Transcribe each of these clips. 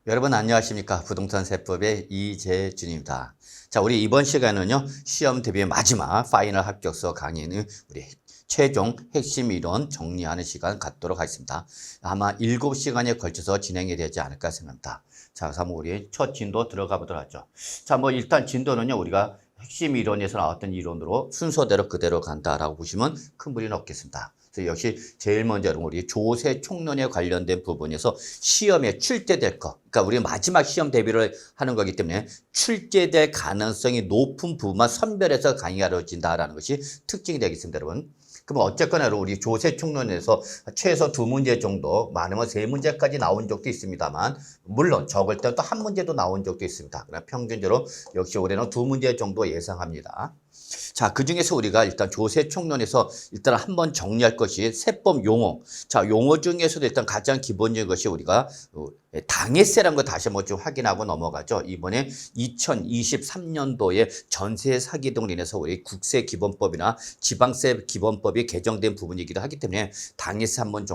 여러분 안녕하십니까? 부동산 세법의 이재준입니다. 자, 우리 이번 시간은요, 시험 대비 마지막 파이널 합격서 강의는 우리 최종 핵심 이론 정리하는 시간 갖도록 하겠습니다. 아마 7시간에 걸쳐서 진행이 되지 않을까 생각합니다. 자, 그래서 우리 첫 진도 들어가 보도록 하죠. 자, 일단 진도는요, 우리가 핵심 이론에서 나왔던 이론으로 순서대로 그대로 간다라고 보시면 큰 무리는 없겠습니다. 그래서 역시 제일 먼저 우리 조세 총론에 관련된 부분에서 시험에 출제될 거, 그러니까 우리 마지막 시험 대비를 하는 거기 때문에 출제될 가능성이 높은 부분만 선별해서 강의하러진다라는 것이 특징이 되겠습니다, 여러분. 그럼 어쨌거나 우리 조세 총론에서 최소 2문제 정도, 많으면 3문제까지 나온 적도 있습니다만, 물론 적을 때는 또 1문제도 나온 적도 있습니다. 그러나 평균적으로 역시 올해는 2문제 정도 예상합니다. 자, 그 중에서 우리가 일단 조세 총론에서 일단 한번 정리할 것이 세법 용어. 자, 용어 중에서도 일단 가장 기본적인 것이 우리가 당해세라는 거 다시 한번 좀 확인하고 넘어가죠. 이번에 2023년도에 전세 사기 등으로 인해서 우리 국세 기본법이나 지방세 기본법이 개정된 부분이기도 하기 때문에 당해세 한번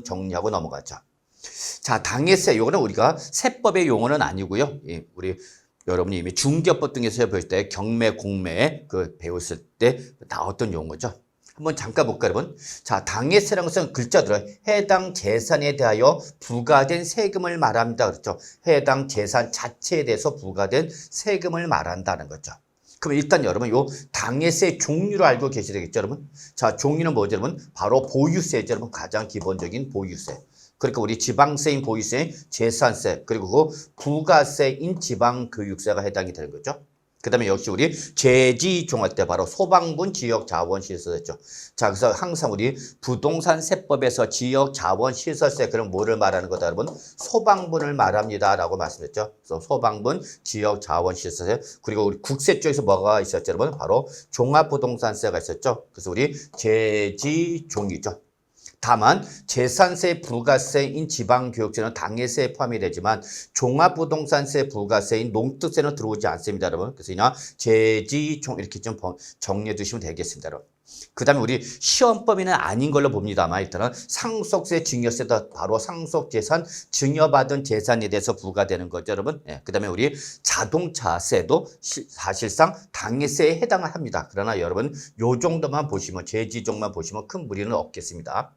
정리하고 넘어가죠. 자, 당해세, 이거는 우리가 세법의 용어는 아니고요. 우리 여러분이 이미 중개법 등에서 볼 때 경매, 공매 배웠을 때 나왔던 용어죠. 한번 잠깐 볼까요, 여러분? 자, 당해세라는 것은 글자대로 해당 재산에 대하여 부과된 세금을 말합니다. 그렇죠? 해당 재산 자체에 대해서 부과된 세금을 말한다는 거죠. 그럼 일단 여러분 요 당해세 종류를 알고 계셔야 되겠죠, 여러분? 자, 종류는 뭐죠, 여러분? 바로 보유세죠, 여러분. 가장 기본적인 보유세. 그러니까 우리 지방세인 보유세, 재산세, 그리고 부가세인 지방교육세가 해당이 되는 거죠. 그 다음에 역시 우리 재지종할 때 바로 소방분 지역자원시설세죠. 자, 그래서 항상 우리 부동산 세법에서 지역자원시설세, 그럼 뭐를 말하는 거다, 여러분? 소방분을 말합니다. 라고 말씀드렸죠. 그래서 소방분 지역자원시설세, 그리고 우리 국세 쪽에서 뭐가 있었죠, 여러분? 바로 종합부동산세가 있었죠. 그래서 우리 재지종이죠. 다만 재산세, 부가세인 지방교육세는 당해세에 포함이 되지만 종합부동산세, 부가세인 농특세는 들어오지 않습니다, 여러분. 그래서 이나 재지종 이렇게 좀 정리해 두시면 되겠습니다, 여러분. 그 다음에 우리 시험범위는 아닌 걸로 봅니다만 일단은 상속세, 증여세도 바로 상속재산, 증여받은 재산에 대해서 부과되는 거죠, 여러분. 그 다음에 우리 자동차세도 사실상 당해세에 해당을 합니다. 그러나 여러분 요 정도만 보시면, 재지종만 보시면 큰 무리는 없겠습니다.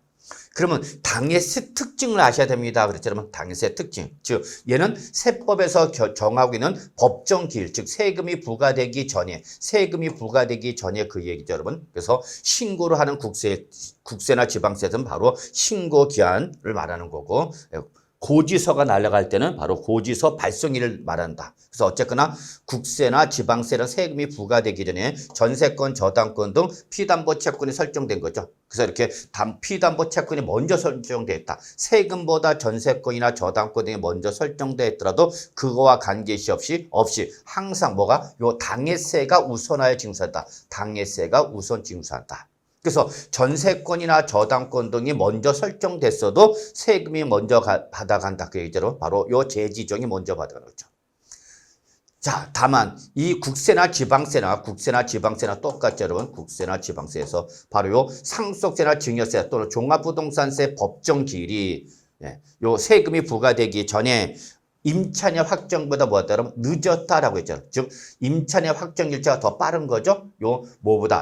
그러면 당해세 특징을 아셔야 됩니다. 그렇죠, 여러분? 당해세 특징. 즉, 얘는 세법에서 정하고 있는 법정 기일, 즉 세금이 부과되기 전에 그 얘기죠, 여러분. 그래서 신고를 하는 국세나 지방세는 바로 신고 기한을 말하는 거고, 고지서가 날아갈 때는 바로 고지서 발송일을 말한다. 그래서 어쨌거나 국세나 지방세는 세금이 부과되기 전에 전세권, 저당권 등 피담보채권이 설정된 거죠. 그래서 이렇게 피담보채권이 먼저 설정되어 있다. 세금보다 전세권이나 저당권 등이 먼저 설정되어 있더라도 그거와 관계시 없이 항상 뭐가 요 당해세가 우선하여 징수한다. 당해세가 우선 징수한다. 그래서 전세권이나 저당권 등이 먼저 설정됐어도 세금이 먼저 받아간다. 그 얘기대로 바로 요 재지종이 먼저 받아가는 거죠. 자, 다만 이 국세나 지방세나 똑같죠, 여러분. 국세나 지방세에서 바로 요 상속세나 증여세 또는 종합부동산세 법정 기일이 요 세금이 부과되기 전에 임차인의 확정보다 뭐다, 여러분? 늦었다라고 했죠. 즉, 임차인의 확정 일자가 더 빠른 거죠.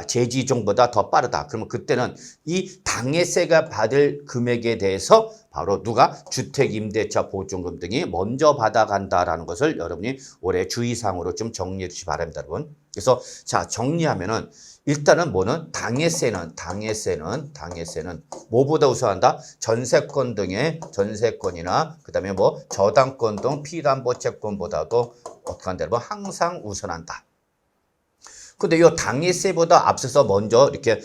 재지종보다 더 빠르다. 그러면 그때는 이 당해세가 받을 금액에 대해서 바로 누가 주택임대차 보증금 등이 먼저 받아간다라는 것을 여러분이 올해 주의사항으로 좀 정리해 주시기 바랍니다, 여러분. 그래서 자, 정리하면은 일단은 뭐는 당해세는 뭐보다 우선한다? 전세권이나 그다음에 뭐 저당권 등 피담보채권보다도 어떻게 한다? 항상 우선한다. 근데 이 당해세보다 앞서서 먼저 이렇게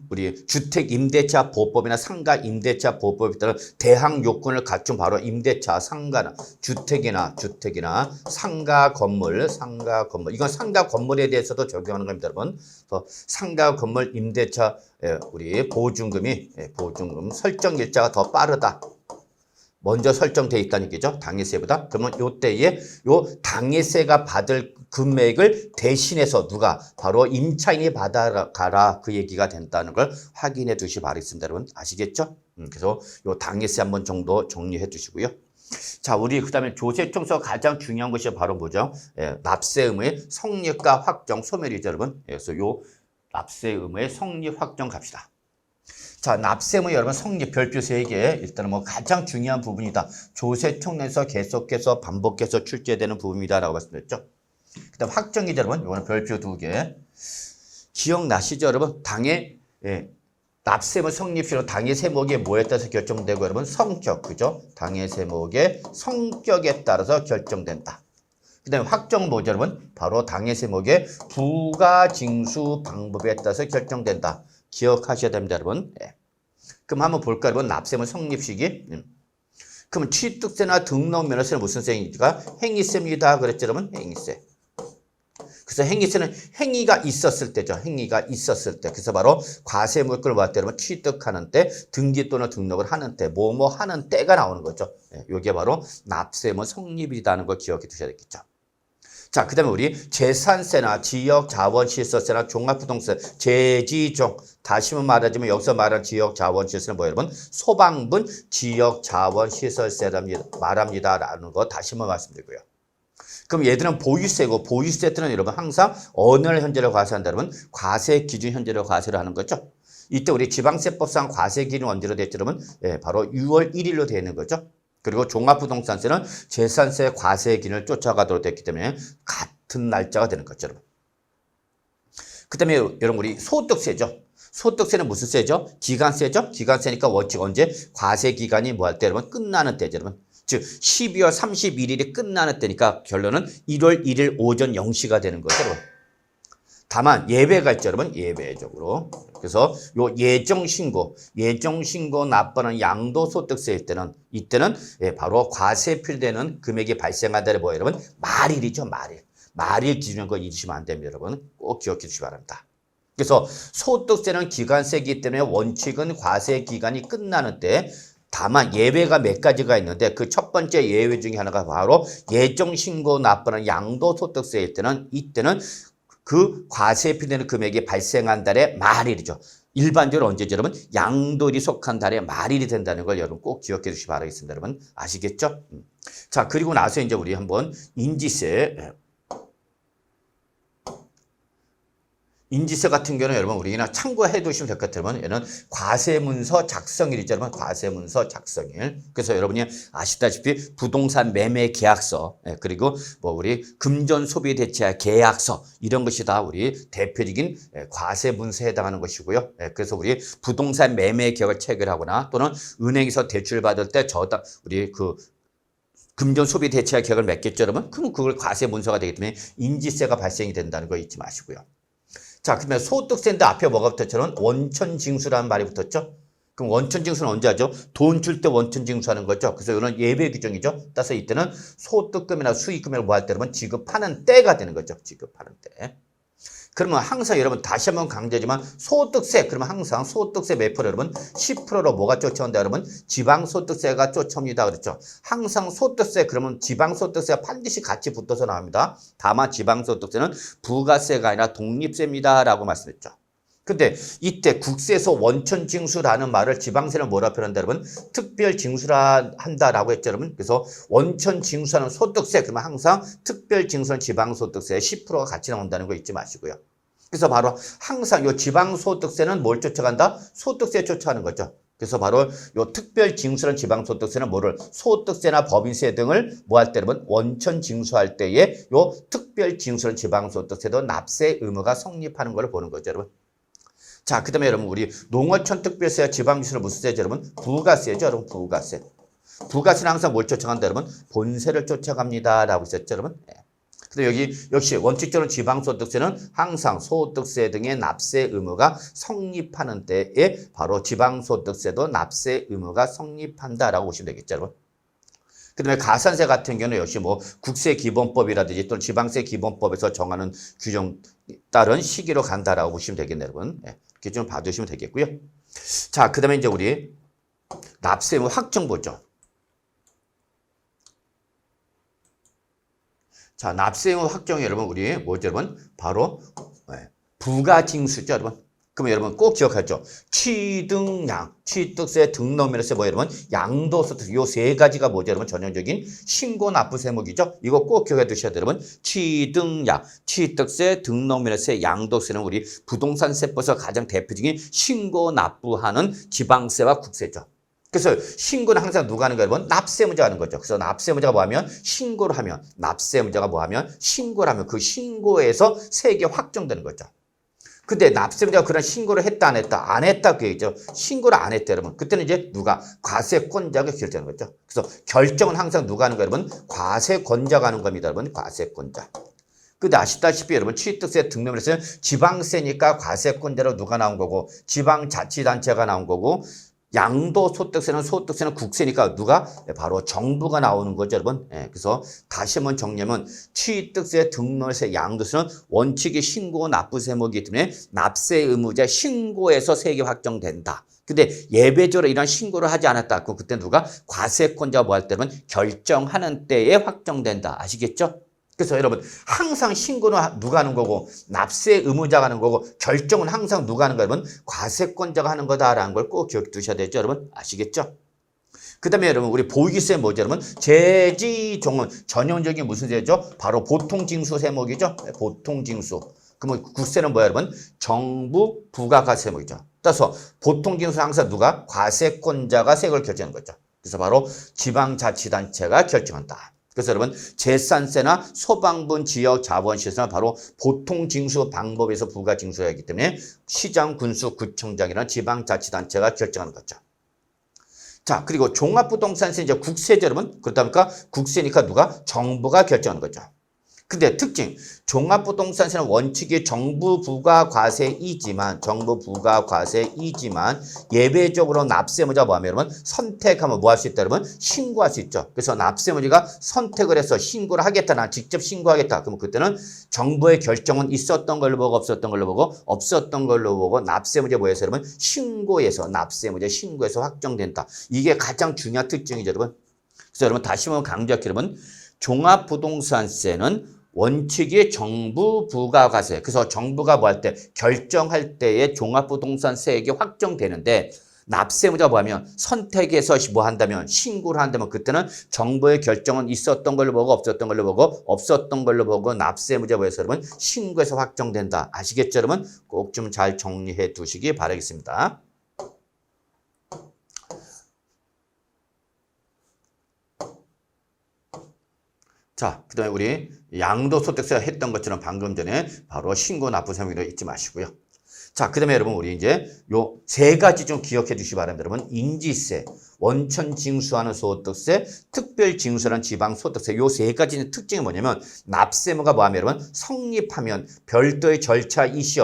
우리 주택임대차 보호법이나 상가임대차 보호법에 따른 대항 요건을 갖춘 바로 임대차, 상가나 주택이나 상가 건물 이건 상가 건물에 대해서도 적용하는 겁니다, 여러분. 그래서 상가 건물 임대차 우리 보증금 설정 일자가 더 빠르다. 먼저 설정되어 있다는 얘기죠. 당해세보다. 그러면 요때에 요 당해세가 받을 금액을 대신해서 누가? 바로 임차인이 받아가라. 그 얘기가 된다는 걸 확인해 두시기 바라겠습니다. 여러분 아시겠죠? 그래서 요 당해세 한번 정도 정리해 두시고요. 자, 우리 그다음에 조세청서 가장 중요한 것이 바로 뭐죠? 예, 납세 의무의 성립과 확정 소멸이죠, 여러분. 예, 그래서 요 납세 의무의 성립 확정 갑시다. 자, 납세 의무 여러분 성립 별표 3개 일단은 뭐 가장 중요한 부분이다. 조세청에서 계속해서 반복해서 출제되는 부분이다라고 말씀드렸죠. 그다음 확정이죠, 여러분. 이거는 별표 2개. 기억나시죠, 여러분? 당의 예, 납세의무 성립시로 당의 세목이 뭐에 따라서 결정되고 여러분 성격, 그죠? 당의 세목의 성격에 따라서 결정된다. 그 다음에 확정 뭐죠, 여러분? 바로 당의 세목의 부가징수 방법에 따라서 결정된다. 기억하셔야 됩니다, 여러분. 네. 그럼 한번 볼까요, 여러분? 납세의무 성립시기. 그럼 취득세나 등록면허세는 무슨 세입니까? 행위세입니다. 그랬죠, 여러분? 행위세. 그래서 행위세는 행위가 있었을 때죠. 행위가 있었을 때. 그래서 바로 과세물건을 모았을 때, 여러분 취득하는 때, 등기 또는 등록을 하는 때, 뭐뭐 하는 때가 나오는 거죠. 이게 바로 납세의무 성립이라는 걸 기억해 두셔야 되겠죠. 자, 그 다음에 우리 재산세나 지역자원시설세나 종합부동산, 재지종. 다시 한번 말하자면 여기서 말하는 지역자원시설세는 뭐예요, 여러분? 소방분 지역자원시설세랍니다. 말합니다라는 거 다시 한번 말씀드리고요. 그럼 얘들은 보유세고 보유세 때는 여러분 항상 어느 날 현재로 과세한다 여러분? 과세 기준 현재로 과세를 하는 거죠. 이때 우리 지방세법상 과세 기준 언제로 됐죠 여러분? 예, 바로 6월 1일로 되어 있는 거죠. 그리고 종합부동산세는 재산세 과세 기준을 쫓아가도록 됐기 때문에 같은 날짜가 되는 거죠 여러분. 그 다음에 여러분 우리 소득세죠. 소득세는 무슨 세죠? 기간세죠. 기간세니까 원칙 언제? 과세 기간이 뭐 할 때 여러분? 끝나는 때죠 여러분. 즉 12월 31일이 끝나는 때니까 결론은 1월 1일 오전 0시가 되는 거죠, 여러분. 다만 예외가 있죠, 여러분. 예외적으로. 그래서 요 예정신고 납부하는 양도소득세일 때는 이때는 예, 바로 과세 필되는 금액이 발생한다는 뭐예요, 여러분? 말일이죠, 말일. 말일 기준인 거 잊으시면 안 됩니다, 여러분. 꼭 기억해 주시기 바랍니다. 그래서 소득세는 기간세이기 때문에 원칙은 과세 기간이 끝나는 때 다만 예외가 몇 가지가 있는데 그 첫 번째 예외 중에 하나가 바로 예정신고 납부하는 양도소득세일 때는 이때는 그 과세에 필요되는 금액이 발생한 달의 말일이죠. 일반적으로 언제죠, 여러분? 양도일이 속한 달에 말일이 된다는 걸 여러분 꼭 기억해 주시기 바라겠습니다, 여러분. 아시겠죠? 자, 그리고 나서 이제 우리 한번 인지세 같은 경우는 여러분 우리가 참고해 두시면 될 것 같아요. 얘는 과세문서 작성일이죠. 여러분 과세문서 작성일. 그래서 여러분이 아시다시피 부동산 매매 계약서 그리고 뭐 우리 금전 소비 대체 계약서 이런 것이 다 우리 대표적인 과세문서에 해당하는 것이고요. 그래서 우리 부동산 매매 계약을 체결하거나 또는 은행에서 대출 받을 때 저다 우리 그 금전 소비 대체 계약을 맺겠죠, 여러분. 그럼 그걸 과세문서가 되기 때문에 인지세가 발생이 된다는 거 잊지 마시고요. 자, 그러면 소득세인데 앞에 뭐가 붙었죠? 원천징수라는 말이 붙었죠? 그럼 원천징수는 언제 하죠? 돈 줄 때 원천징수하는 거죠. 그래서 이런 예외 규정이죠. 따라서 이때는 소득금이나 수익금을 뭐 할 때 여러분 지급하는 때가 되는 거죠. 지급하는 때. 그러면 항상 여러분 다시 한번 강조하지만 소득세 그러면 항상 소득세 몇 프로 여러분 10%로 뭐가 쫓아온다 여러분 지방소득세가 쫓아옵니다 그랬죠. 항상 소득세 그러면 지방소득세가 반드시 같이 붙어서 나옵니다. 다만 지방소득세는 부가세가 아니라 독립세입니다 라고 말씀했죠. 근데 이때 국세에서 원천징수라는 말을 지방세는 뭐라 표현한다 여러분? 특별징수라 한다라고 했죠 여러분. 그래서 원천징수하는 소득세 그러면 항상 특별징수는 지방소득세 10%가 같이 나온다는 거 잊지 마시고요. 그래서 바로 항상 요 지방소득세는 뭘 쫓아간다? 소득세 쫓아가는 거죠. 그래서 바로 요 특별징수는 지방소득세는 뭐를 소득세나 법인세 등을 뭐 할 때 여러분 원천징수할 때에 요 특별징수는 지방소득세도 납세 의무가 성립하는 걸 보는 거죠 여러분. 자, 그 다음에 여러분, 우리 농어촌 특별세와 지방지수는 무슨 세죠, 여러분? 부가세죠, 여러분, 부가세. 부가세는 항상 뭘 쫓아간다, 여러분? 본세를 쫓아갑니다. 라고 했었죠, 여러분? 네. 근데 여기 역시 원칙적으로 지방소득세는 항상 소득세 등의 납세 의무가 성립하는 때에 바로 지방소득세도 납세 의무가 성립한다라고 보시면 되겠죠, 여러분? 그 다음에 가산세 같은 경우는 역시 뭐 국세기본법이라든지 또는 지방세기본법에서 정하는 규정 따른 시기로 간다라고 보시면 되겠네요, 여러분. 네, 이렇게 좀 봐주시면 되겠고요. 자, 그 다음에 이제 우리 납세 의무 확정 보죠. 자, 납세 의무 확정이 여러분 우리 뭐죠, 여러분? 바로 부가징수죠, 여러분. 그러면 여러분 꼭 기억하죠. 취등양, 취득세, 등록면허세, 뭐 여러분 양도소득세 요 세 가지가 뭐죠 여러분 전형적인 신고납부 세목이죠. 이거 꼭 기억해 두셔야 돼요 여러분. 취등양, 취득세, 등록면허세, 양도세는 우리 부동산세법에서 가장 대표적인 신고납부하는 지방세와 국세죠. 그래서 신고는 항상 누가 하는 거예요 여러분? 납세무자가 하는 거죠. 그래서 납세무자가 뭐 하면 신고를 하면, 납세무자가 뭐 하면 신고를 하면 그 신고에서 세액이 확정되는 거죠. 근데 납세자가 그런 신고를 했다 안 했다 안 했다 그 얘기죠. 신고를 안 했다 여러분. 그때는 이제 누가 과세권자가 결정하는 거죠. 그래서 결정은 항상 누가 하는 거예요 여러분? 과세권자가 하는 겁니다 여러분. 과세권자. 근데 아시다시피 여러분 취득세 등록면허세는 지방세니까 과세권자로 누가 나온 거고 지방자치단체가 나온 거고 양도소득세는 국세니까 누가? 바로 정부가 나오는 거죠, 여러분. 예, 그래서 다시 한번 정리하면 취득세, 등록세, 양도세는 원칙이 신고 납부 세목이기 때문에 납세 의무자 신고에서 세액이 확정된다. 근데 예외적으로 이런 신고를 하지 않았다. 그럼 그때 누가? 과세권자가 뭐 할 때면 결정하는 때에 확정된다. 아시겠죠? 그래서 여러분 항상 신고는 누가 하는 거고 납세 의무자가 하는 거고 결정은 항상 누가 하는 거예요 여러분? 과세권자가 하는 거다라는 걸 꼭 기억해 두셔야 되죠 여러분. 아시겠죠? 그 다음에 여러분 우리 보유기세 뭐죠 여러분? 제지종은 전형적인 무슨 세죠? 바로 보통징수 세목이죠. 보통징수. 그러면 국세는 뭐야 여러분? 정부 부가가세 세목이죠. 따라서 보통징수는 항상 누가? 과세권자가 세액을 결정하는 거죠. 그래서 바로 지방자치단체가 결정한다. 그래서 여러분 재산세나 소방분 지역 자본시세는 바로 보통징수 방법에서 부가징수해야 하기 때문에 시장, 군수, 구청장이라는 지방자치단체가 결정하는 거죠. 자, 그리고 종합부동산세 이제 국세죠 여러분. 그렇다 보니까 국세니까 누가? 정부가 결정하는 거죠. 근데 특징, 종합부동산세는 원칙이 정부 부가과세이지만 예외적으로 납세무자가 뭐하면 여러분 선택하면 뭐 할 수 있다 여러분? 신고할 수 있죠. 그래서 납세무자가 선택을 해서 신고를 하겠다, 나 직접 신고하겠다. 그러면 그때는 정부의 결정은 있었던 걸로 보고 없었던 걸로 보고 납세무자 뭐해서 여러분? 납세무자 신고에서 확정된다. 이게 가장 중요한 특징이죠 여러분. 그래서 여러분 다시 한번 강조할게요 여러분. 종합부동산세는 원칙이 정부 부가과세. 그래서 정부가 뭐 할 때 결정할 때에 종합부동산세액이 확정되는데 납세무자가 뭐 하면 선택해서 뭐 한다면 신고를 한다면 그때는 정부의 결정은 있었던 걸로 보고 없었던 걸로 보고 납세무자가 뭐해서 여러분 신고해서 확정된다. 아시겠죠 여러분? 꼭 좀 잘 정리해 두시기 바라겠습니다. 자, 그 다음에 우리 양도소득세가 했던 것처럼 방금 전에 바로 신고 납부 세목으로 잊지 마시고요. 자, 그 다음에 여러분 우리 이제 요 세 가지 좀 기억해 주시기 바랍니다. 여러분 인지세, 원천 징수하는 소득세, 특별 징수하는 지방 소득세 요 세 가지의 특징이 뭐냐면 납세무가 뭐하면 여러분 성립하면 별도의 절차 이시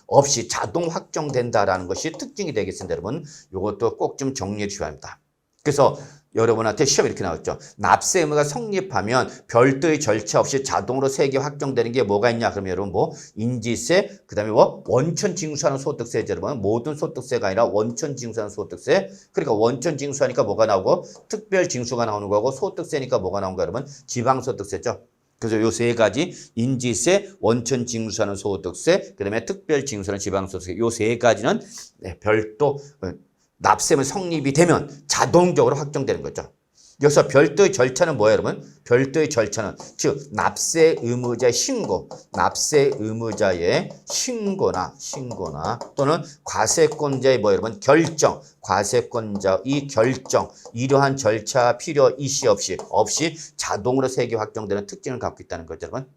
없이 자동 확정된다라는 것이 특징이 되겠습니다. 여러분 요것도 꼭 좀 정리해 주셔야 합니다. 그래서 여러분한테 시험이 이렇게 나왔죠. 납세 의무가 성립하면 별도의 절차 없이 자동으로 세액이 확정되는 게 뭐가 있냐? 그러면 여러분 뭐 인지세, 그다음에 뭐 원천 징수하는 소득세죠. 여러분 모든 소득세가 아니라 원천 징수하는 소득세. 그러니까 원천 징수하니까 뭐가 나오고 특별 징수가 나오는 거고 소득세니까 뭐가 나온 거야, 여러분? 지방 소득세죠. 그래서 요 세 가지 인지세, 원천 징수하는 소득세, 그다음에 특별 징수하는 지방 소득세 요 세 가지는 별도 납세무 성립이 되면 자동적으로 확정되는 거죠. 여기서 별도의 절차는 뭐예요, 여러분? 별도의 절차는 즉 납세 의무자의 신고나 또는 과세권자의 뭐 여러분 결정, 과세권자 이 결정 이러한 절차 필요 이시 없이 자동으로 세액이 확정되는 특징을 갖고 있다는 거죠, 여러분.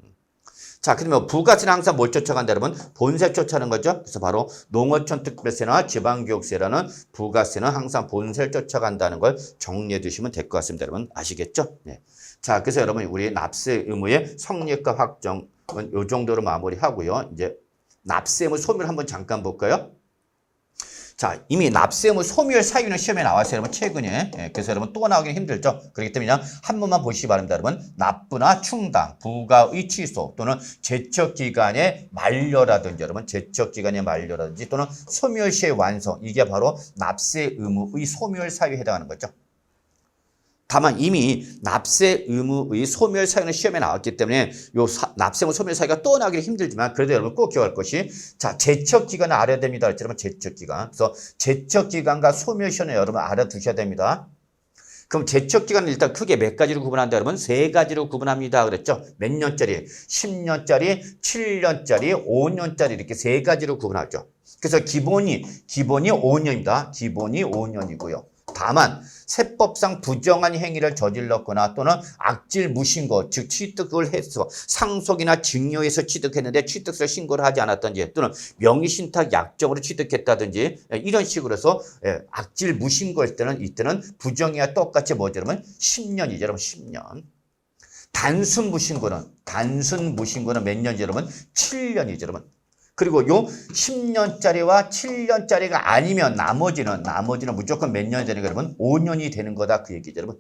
자, 그러면 부가세는 항상 뭘 쫓아간다, 여러분? 본세 쫓아가는 거죠. 그래서 바로 농어촌 특별세나 지방교육세라는 부가세는 항상 본세를 쫓아간다는 걸 정리해 두시면 될 것 같습니다, 여러분. 아시겠죠? 네. 자, 그래서 여러분 우리 납세 의무의 성립과 확정은 이 정도로 마무리하고요. 이제 납세 의무 소멸 한번 잠깐 볼까요? 자, 이미 납세 의무 소멸 사유는 시험에 나왔어요, 여러분, 최근에. 그래서 여러분 또 나오기는 힘들죠. 그렇기 때문에 그냥 한 번만 보시기 바랍니다, 여러분. 납부나 충당, 부가의 취소 또는 제척기간의 만료라든지 또는 소멸시의 완성 이게 바로 납세 의무의 소멸 사유에 해당하는 거죠. 다만 이미 납세 의무의 소멸 사유는 시험에 나왔기 때문에 요 납세 의무 소멸 사유가 또 나오기 힘들지만 그래도 여러분 꼭 기억할 것이 자, 제척 기간을 알아야 됩니다. 여러분 제척 기간. 그래서 제척 기간과 소멸 시효는 여러분 알아두셔야 됩니다. 그럼 제척 기간을 일단 크게 몇 가지로 구분한다 여러분? 세 가지로 구분합니다. 그랬죠? 몇 년짜리? 10년짜리, 7년짜리, 5년짜리 이렇게 세 가지로 구분하죠. 그래서 기본이 5년입니다. 기본이 5년이고요. 다만 세법상 부정한 행위를 저질렀거나 또는 악질 무신고 즉 취득을 해서 상속이나 증여해서 취득했는데 취득세 신고를 하지 않았든지 또는 명의신탁 약정으로 취득했다든지 이런 식으로 해서 악질 무신고일 때는 이때는 부정이와 똑같이 뭐죠 여러분? 10년이죠 여러분 10년. 단순 무신고는 몇 년이죠 여러분? 7년이죠 여러분. 그리고 요 10년짜리와 7년짜리가 아니면 나머지는 무조건 몇 년이 되는 거 여러분? 5년이 되는 거다 그 얘기죠 여러분.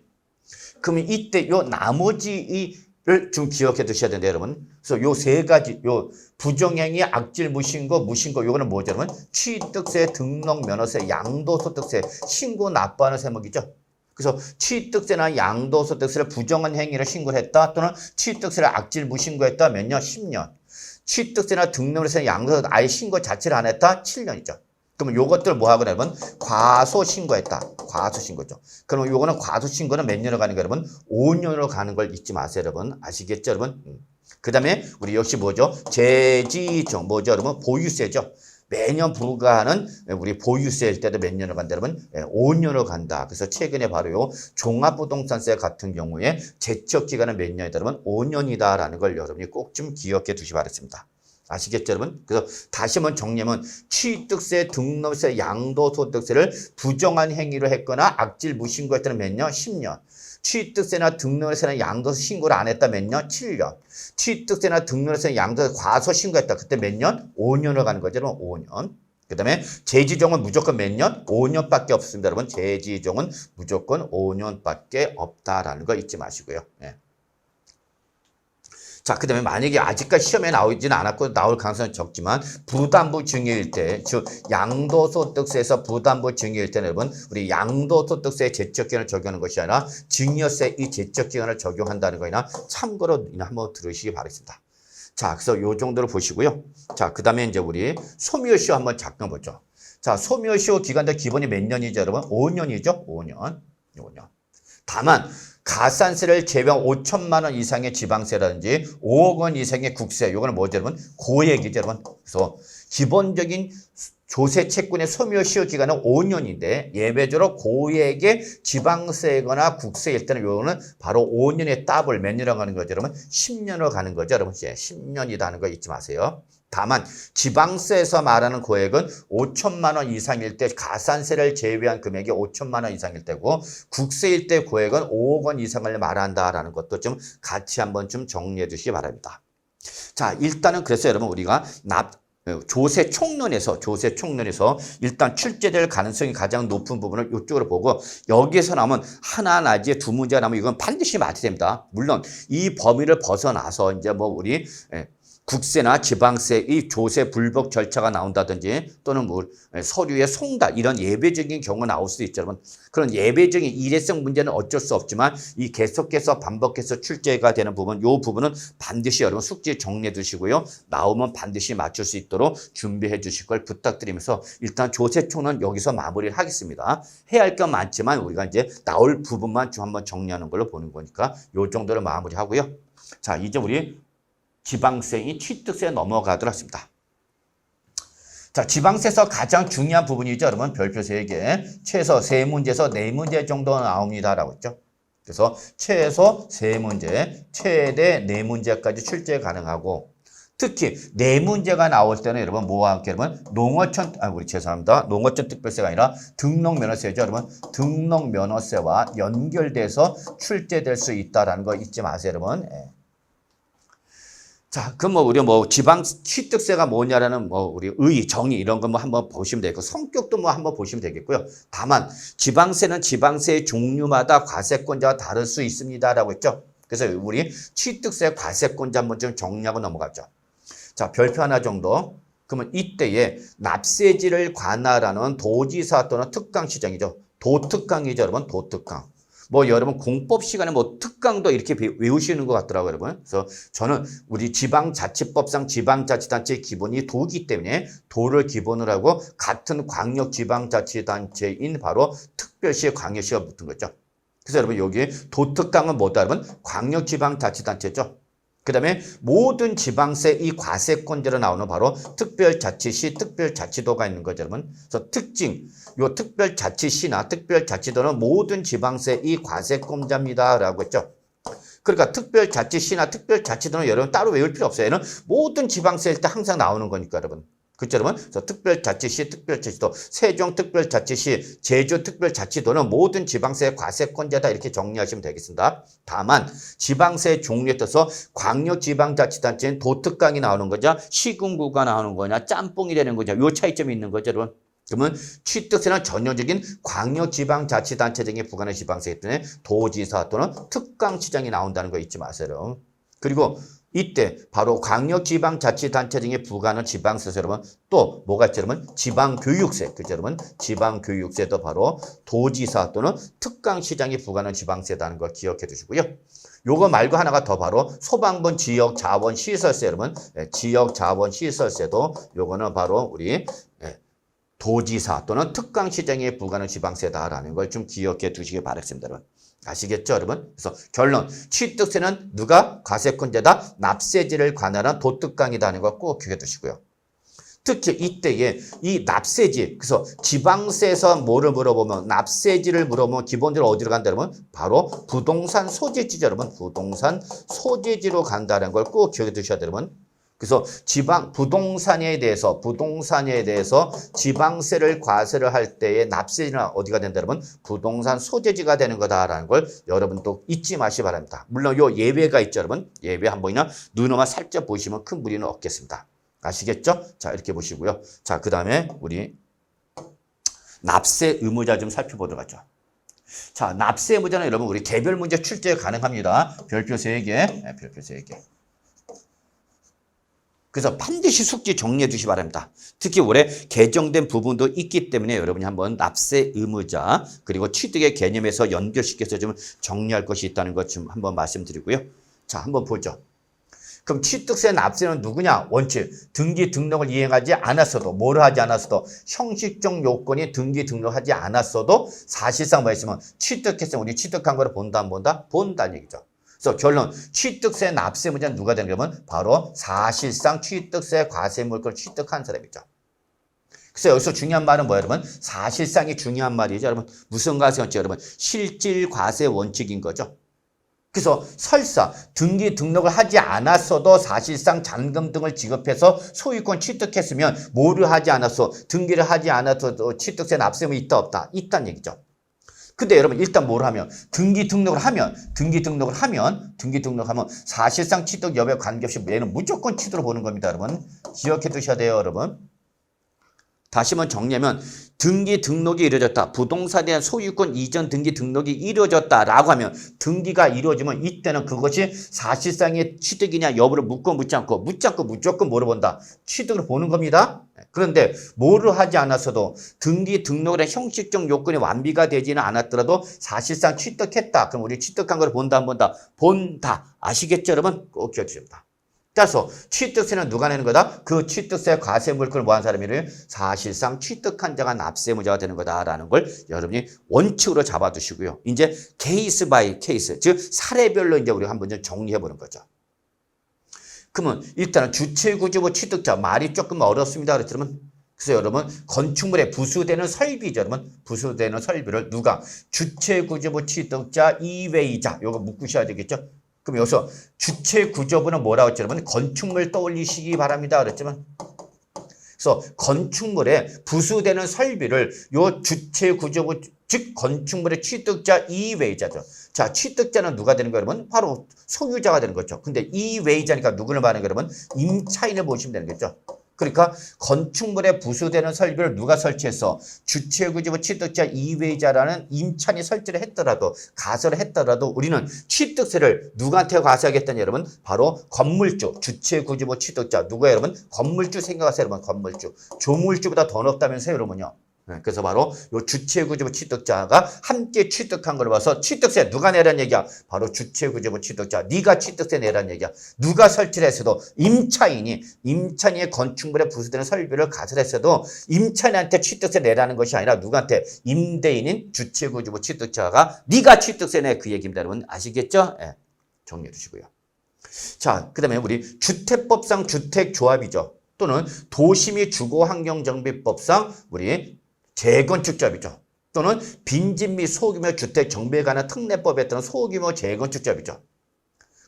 그러면 이때 요 나머지를 좀 기억해 두셔야 된다 여러분. 그래서 요 세 가지 요 부정행위, 악질 무신고 요거는 뭐죠 여러분? 취득세, 등록 면허세, 양도소득세 신고 납부하는 세목이죠. 그래서 취득세나 양도소득세를 부정한 행위를 신고를 했다 또는 취득세를 악질 무신고했다 몇 년? 10년. 취득세나 등록세나 양도세 아예 신고 자체를 안 했다? 7년이죠. 그러면 요것들 뭐 하거나 여러분? 과소신고했다. 과소신고죠. 그러면 요거는 과소신고는 몇 년으로 가는 거예요, 여러분? 5년으로 가는 걸 잊지 마세요, 여러분. 아시겠죠, 여러분? 그 다음에 우리 역시 뭐죠? 제지종, 뭐죠, 여러분? 보유세죠. 매년 부과하는 우리 보유세일 때도 몇 년을 간다 여러분? 5년을 간다. 그래서 최근에 바로 요 종합부동산세 같은 경우에 제척 기간은 몇 년이다 여러분? 5년이다라는 걸 여러분이 꼭 좀 기억해 두시기 바랍니다. 아시겠죠 여러분? 그래서 다시 한번 정리하면 취득세, 등록세, 양도소득세를 부정한 행위로 했거나 악질 무신고했다는 몇 년? 10년. 취득세나 등록세나 양도세 신고를 안 했다 몇 년? 7년. 취득세나 등록세나 양도세 과소 신고했다. 그때 몇 년? 5년을 가는 거죠. 여러분 5년. 그 다음에 제지종은 무조건 몇 년? 5년밖에 없습니다. 여러분 제지종은 무조건 5년밖에 없다라는 거 잊지 마시고요. 네. 자, 그 다음에 만약에 아직까지 시험에 나오지는 않았고 나올 가능성은 적지만 부담부 증여일 때, 즉 양도소득세에서 부담부 증여일 때는 여러분 우리 양도소득세 제척기간을 적용하는 것이 아니라 증여세 이 제척기간을 적용한다는 거나 참고로 한번 들으시기 바랍니다. 자, 그래서 요 정도로 보시고요. 자, 그 다음에 이제 우리 소멸시효 한번 잠깐 보죠. 자, 소멸시효 기간도 기본이 몇 년이죠, 여러분? 5년이죠? 5년. 다만 가산세를 제외한 5천만 원 이상의 지방세라든지 5억 원 이상의 국세, 요거는 뭐죠, 여러분? 고액이죠, 여러분. 그래서 기본적인 조세 채권의 소멸시효 기간은 5년인데 예외적으로 고액의 지방세거나 국세일 때는 요거는 바로 5년의 더블 몇 년이라고 하는 거죠, 여러분? 10년으로 가는 거죠, 여러분. 10년이라는 거 잊지 마세요. 다만 지방세에서 말하는 고액은 5천만 원 이상일 때 가산세를 제외한 금액이 5천만 원 이상일 때고 국세일 때 고액은 5억 원 이상을 말한다라는 것도 좀 같이 한번 좀 정리해 주시기 바랍니다. 자, 일단은 그래서 여러분 우리가 조세 총론에서 일단 출제될 가능성이 가장 높은 부분을 이쪽으로 보고 여기에서 나오면 하나 나지 두 문제가 나오면 이건 반드시 맞아야 됩니다. 물론 이 범위를 벗어나서 이제 뭐 우리 국세나 지방세의 조세 불복 절차가 나온다든지 또는 뭐 서류의 송달 이런 예외적인 경우가 나올 수도 있죠. 여러분. 그런 예외적인 일회성 문제는 어쩔 수 없지만 이 계속해서 반복해서 출제가 되는 부분 이 부분은 반드시 여러분 숙지 정리해 두시고요. 나오면 반드시 맞출 수 있도록 준비해 주실 걸 부탁드리면서 일단 조세총은 여기서 마무리를 하겠습니다. 해야 할 건 많지만 우리가 이제 나올 부분만 좀 한번 정리하는 걸로 보는 거니까 이 정도로 마무리하고요. 자, 이제 우리 지방세인 취득세에 넘어가도록 하겠습니다. 자, 지방세에서 가장 중요한 부분이죠. 여러분 별표 3개. 최소 3문제에서 4문제 정도 나옵니다라고 했죠. 그래서 최소 3문제, 최대 4문제까지 출제 가능하고 특히 4문제가 나올 때는 여러분 뭐와 함께 여러분 농어촌 농어촌 특별세가 아니라 등록면허세죠. 여러분 등록면허세와 연결돼서 출제될 수 있다라는 거 잊지 마세요, 여러분. 자, 그럼 우리 지방 취득세가 뭐냐라는 우리 정의 이런 거 한번 보시면 되고 성격도 한번 보시면 되겠고요. 다만 지방세는 지방세의 종류마다 과세권자가 다를 수 있습니다라고 했죠. 그래서 우리 취득세 과세권자 한번 좀 정리하고 넘어가죠. 자, 별표 하나 정도. 그러면 이때에 납세지를 관할하는 도지사 또는 특강시장이죠. 도특강이죠, 여러분. 도특강. 뭐 여러분 공법 시간에 뭐 특강도 이렇게 외우시는 것 같더라고요, 여러분. 그래서 저는 우리 지방자치법상 지방자치단체의 기본이 도이기 때문에 도를 기본으로 하고 같은 광역지방자치단체인 바로 특별시, 광역시가 붙은 거죠. 그래서 여러분 여기 도특강은 뭐다, 여러분? 광역지방자치단체죠. 그 다음에 모든 지방세 이 과세권자로 나오는 바로 특별자치시, 특별자치도가 있는 거죠, 여러분. 그래서 특징, 요 특별자치시나 특별자치도는 모든 지방세 이 과세권자입니다 라고 했죠. 그러니까 특별자치시나 특별자치도는 여러분 따로 외울 필요 없어요. 얘는 모든 지방세일 때 항상 나오는 거니까, 여러분. 그렇죠, 여러분? 그래서 특별자치시, 특별자치도, 세종특별자치시, 제주특별자치도는 모든 지방세 과세권자다 이렇게 정리하시면 되겠습니다. 다만 지방세 종류에 따라서 광역지방자치단체는 도특강이 나오는 거냐, 시군구가 나오는 거냐, 짬뽕이 되는 거냐, 요 차이점이 있는 거죠, 여러분. 그러면 취득세는 전형적인 광역지방자치단체 등에 부과하는 지방세이기 때문에 도지사 또는 특강시장이 나온다는 거 잊지 마세요. 그리고 이때 바로 광역지방자치단체 등에 부과하는 지방세에서 여러분 또 뭐가 있죠, 여러분? 지방교육세, 그죠, 여러분? 지방교육세도 바로 도지사 또는 특강시장이 부과하는 지방세라는 걸 기억해 두시고요. 요거 말고 하나가 더 바로 소방분 지역자원시설세, 여러분. 지역자원시설세도 요거는 바로 우리 도지사 또는 특강시장에 부과하는 지방세다라는 걸 좀 기억해 두시기 바라겠습니다, 여러분. 아시겠죠, 여러분? 그래서 결론, 취득세는 누가 과세권자다? 납세지를 관할한 도특강이다는 걸 꼭 기억해 두시고요. 특히 이때에 이 납세지, 그래서 지방세에서 뭐를 물어보면 납세지를 물어보면 기본적으로 어디로 간다, 여러분? 바로 부동산 소재지죠, 여러분. 부동산 소재지로 간다는 걸 꼭 기억해 두셔야 돼요, 여러분. 그래서 부동산에 대해서 지방세를 과세를 할 때의 납세지는 어디가 된다, 여러분? 부동산 소재지가 되는 거다라는 걸 여러분 또 잊지 마시기 바랍니다. 물론 요 예외가 있죠, 여러분. 예외 한 번이나 눈으로만 살짝 보시면 큰 무리는 없겠습니다. 아시겠죠? 자, 이렇게 보시고요. 자, 그 다음에 우리 납세 의무자 좀 살펴보도록 하죠. 자, 납세 의무자는 여러분 우리 개별 문제 출제 가능합니다. 별표 3개, 별표 3개. 그래서 반드시 숙지 정리해 주시기 바랍니다. 특히 올해 개정된 부분도 있기 때문에 여러분이 한번 납세 의무자 그리고 취득의 개념에서 연결시켜서 좀 정리할 것이 있다는 것 좀 한번 말씀드리고요. 자, 한번 보죠. 그럼 취득세 납세는 누구냐? 원칙. 등기 등록을 이행하지 않았어도, 뭐를 하지 않았어도, 형식적 요건이 등기 등록하지 않았어도 사실상 뭐 있으면 취득했으면 우리 취득한 거를 본다, 안 본다? 본다는 얘기죠. 그래서 결론, 취득세 납세 문제는 누가 되는 거면 바로 사실상 취득세 과세물권을 취득한 사람이죠. 그래서 여기서 중요한 말은 뭐예요, 여러분? 사실상이 중요한 말이죠, 여러분. 무슨 과세 원칙, 여러분? 실질 과세 원칙인 거죠. 그래서 설사 등기 등록을 하지 않았어도 사실상 잔금 등을 지급해서 소유권 취득했으면 뭐를 하지 않았어? 등기를 하지 않았어도 취득세 납세물이 있다, 없다? 있다는 얘기죠. 근데 여러분 일단 뭘 하면 등기 등록을 하면 사실상 취득 여부에 관계없이 얘는 무조건 취득으로 보는 겁니다, 여러분. 기억해 두셔야 돼요, 여러분. 다시 한번 정리하면 등기 등록이 이루어졌다. 부동산에 대한 소유권 이전 등기 등록이 이루어졌다라고 하면 등기가 이루어지면 이때는 그것이 사실상의 취득이냐 여부를 묻지 않고 무조건 뭐를 본다? 취득을 보는 겁니다. 그런데 뭐를 하지 않았어도 등기 등록의 형식적 요건이 완비가 되지는 않았더라도 사실상 취득했다. 그럼 우리 취득한 걸 본다, 안 본다? 본다. 아시겠죠, 여러분? 꼭 기억해 주십니다. 따라서 취득세는 누가 내는 거다? 그 취득세 과세물권을 뭐한 사람이래요? 사실상 취득한 자가 납세무자가 되는 거다라는 걸 여러분이 원칙으로 잡아두시고요. 이제 케이스 바이 케이스, 즉 사례별로 이제 우리가 한번 좀 정리해 보는 거죠. 그러면 일단은 주체구조부 취득자, 말이 조금 어렵습니다. 그러면 그래서 여러분 건축물에 부수되는 설비죠, 여러분. 부수되는 설비를 누가? 주체구조부 취득자 이외이자, 요거 묻으셔야 되겠죠. 그럼 여기서 주체구조부는 뭐라고 했죠, 여러분? 건축물 떠올리시기 바랍니다. 그랬지만 그래서 건축물에 부수되는 설비를 요 주체구조부, 즉 건축물의 취득자 이외이자죠. 자, 취득자는 누가 되는 거예요, 여러분? 바로 소유자가 되는 거죠. 근데 이외이자니까 누구를 말하는 거예요, 여러분? 임차인을 보시면 되는 거죠. 그러니까 건축물에 부수되는 설비를 누가 설치해서 주체구조부 취득자 이외이자라는 임차인이 설치를 했더라도, 가설을 했더라도 우리는 취득세를 누구한테 과세하겠다니, 여러분? 바로 건물주, 주체구조부 취득자. 누구예요, 여러분? 건물주 생각하세요, 여러분. 건물주. 조물주보다 더 높다면서요, 여러분요. 그래서 바로 요 주체구조부 취득자가 함께 취득한 걸 봐서 취득세 누가 내란 얘기야? 바로 주체구조부 취득자. 네가 취득세 내란 얘기야. 누가 설치를 했어도 임차인이 건축물에 부수되는 설비를 가설했어도 임차인한테 취득세 내라는 것이 아니라 누구한테? 임대인인 주체구조부 취득자가 네가 취득세 내 그 얘기입니다. 여러분 아시겠죠? 예. 정리해 주시고요. 자, 그 다음에 우리 주택법상 주택조합이죠. 또는 도시및 주거환경정비법상 우리 재건축조합이죠. 또는 빈집 및 소규모 주택 정비에 관한 특례법에 따른 소규모 재건축조합이죠.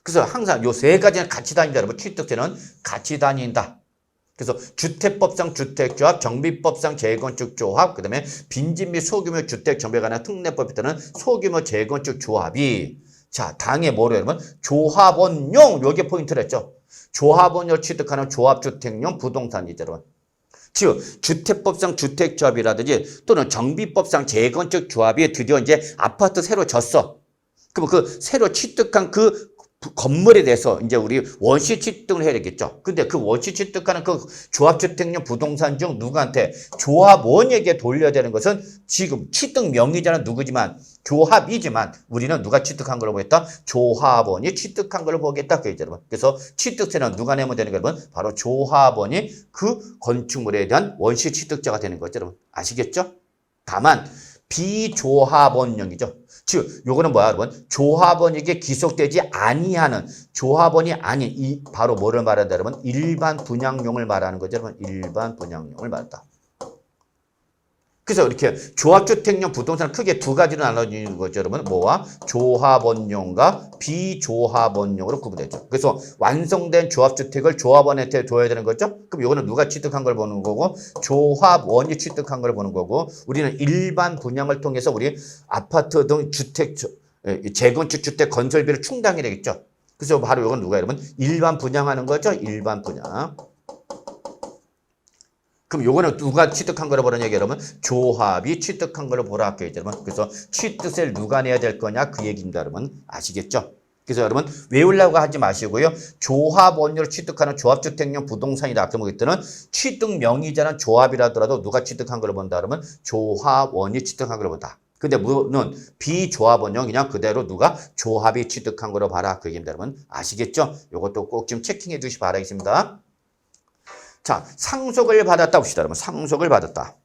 그래서 항상 요 세 가지는 같이 다닌다. 여러분 취득세는 같이 다닌다. 그래서 주택법상 주택조합, 정비법상 재건축조합, 그 다음에 빈집 및 소규모 주택 정비에 관한 특례법에 따른 소규모 재건축조합이 자, 당에 뭐로 여러분? 조합원용 요게 포인트랬죠. 조합원용 취득하는 조합주택용 부동산이죠, 여러분. 즉 주택법상 주택조합이라든지 또는 정비법상 재건축조합이 드디어 이제 아파트 새로 졌어. 그럼 그 새로 취득한 그 건물에 대해서 이제 우리 원시 취득을 해야 되겠죠. 근데 그 원시 취득하는 그 조합주택용 부동산 중 누구한테? 조합원에게 돌려야 되는 것은 지금 취득 명의자는 누구지만 조합이지만 우리는 누가 취득한 걸로 보겠다? 조합원이 취득한 걸로 보겠다. 그래서 취득세는 누가 내면 되는 거면 바로 조합원이 그 건축물에 대한 원시 취득자가 되는 거죠. 여러분 아시겠죠? 다만 비조합원용이죠. 즉 요거는 뭐야 여러분? 조합원에게 기속되지 아니하는 조합원이 아닌 이 바로 뭐를 말한다 여러분? 일반 분양용을 말하는 거죠. 여러분 일반 분양용을 말한다. 그래서 이렇게 조합주택용 부동산 크게 두 가지로 나눠지는 거죠, 여러분. 뭐와? 조합원용과 비조합원용으로 구분되죠. 그래서 완성된 조합주택을 조합원한테 줘야 되는 거죠. 그럼 이거는 누가 취득한 걸 보는 거고, 조합원이 취득한 걸 보는 거고, 우리는 일반 분양을 통해서 우리 아파트 등 주택, 재건축 주택 건설비를 충당해야 되겠죠. 그래서 바로 이건 누가 여러분? 일반 분양하는 거죠. 일반 분양. 그럼 요거는 누가 취득한 거로 보는 얘기 여러분? 조합이 취득한 거로 보라 할게요, 여러분. 그래서 취득세를 누가 내야 될 거냐 그 얘기입니다, 여러분. 아시겠죠? 그래서 여러분 외우려고 하지 마시고요. 조합원료를 취득하는 조합주택용 부동산이다. 그러면 그때는 취득 명의자는 조합이라더라도 누가 취득한 거로 본다 그러면 조합원이 취득한 거로 본다. 근데 무는 비조합원용 그냥 그대로 누가 조합이 취득한 거로 봐라 그 얘기입니다, 여러분. 아시겠죠? 요것도 꼭 좀 체킹해 주시 바라겠습니다. 자, 상속을 받았다 봅시다, 여러분. 상속을 받았다.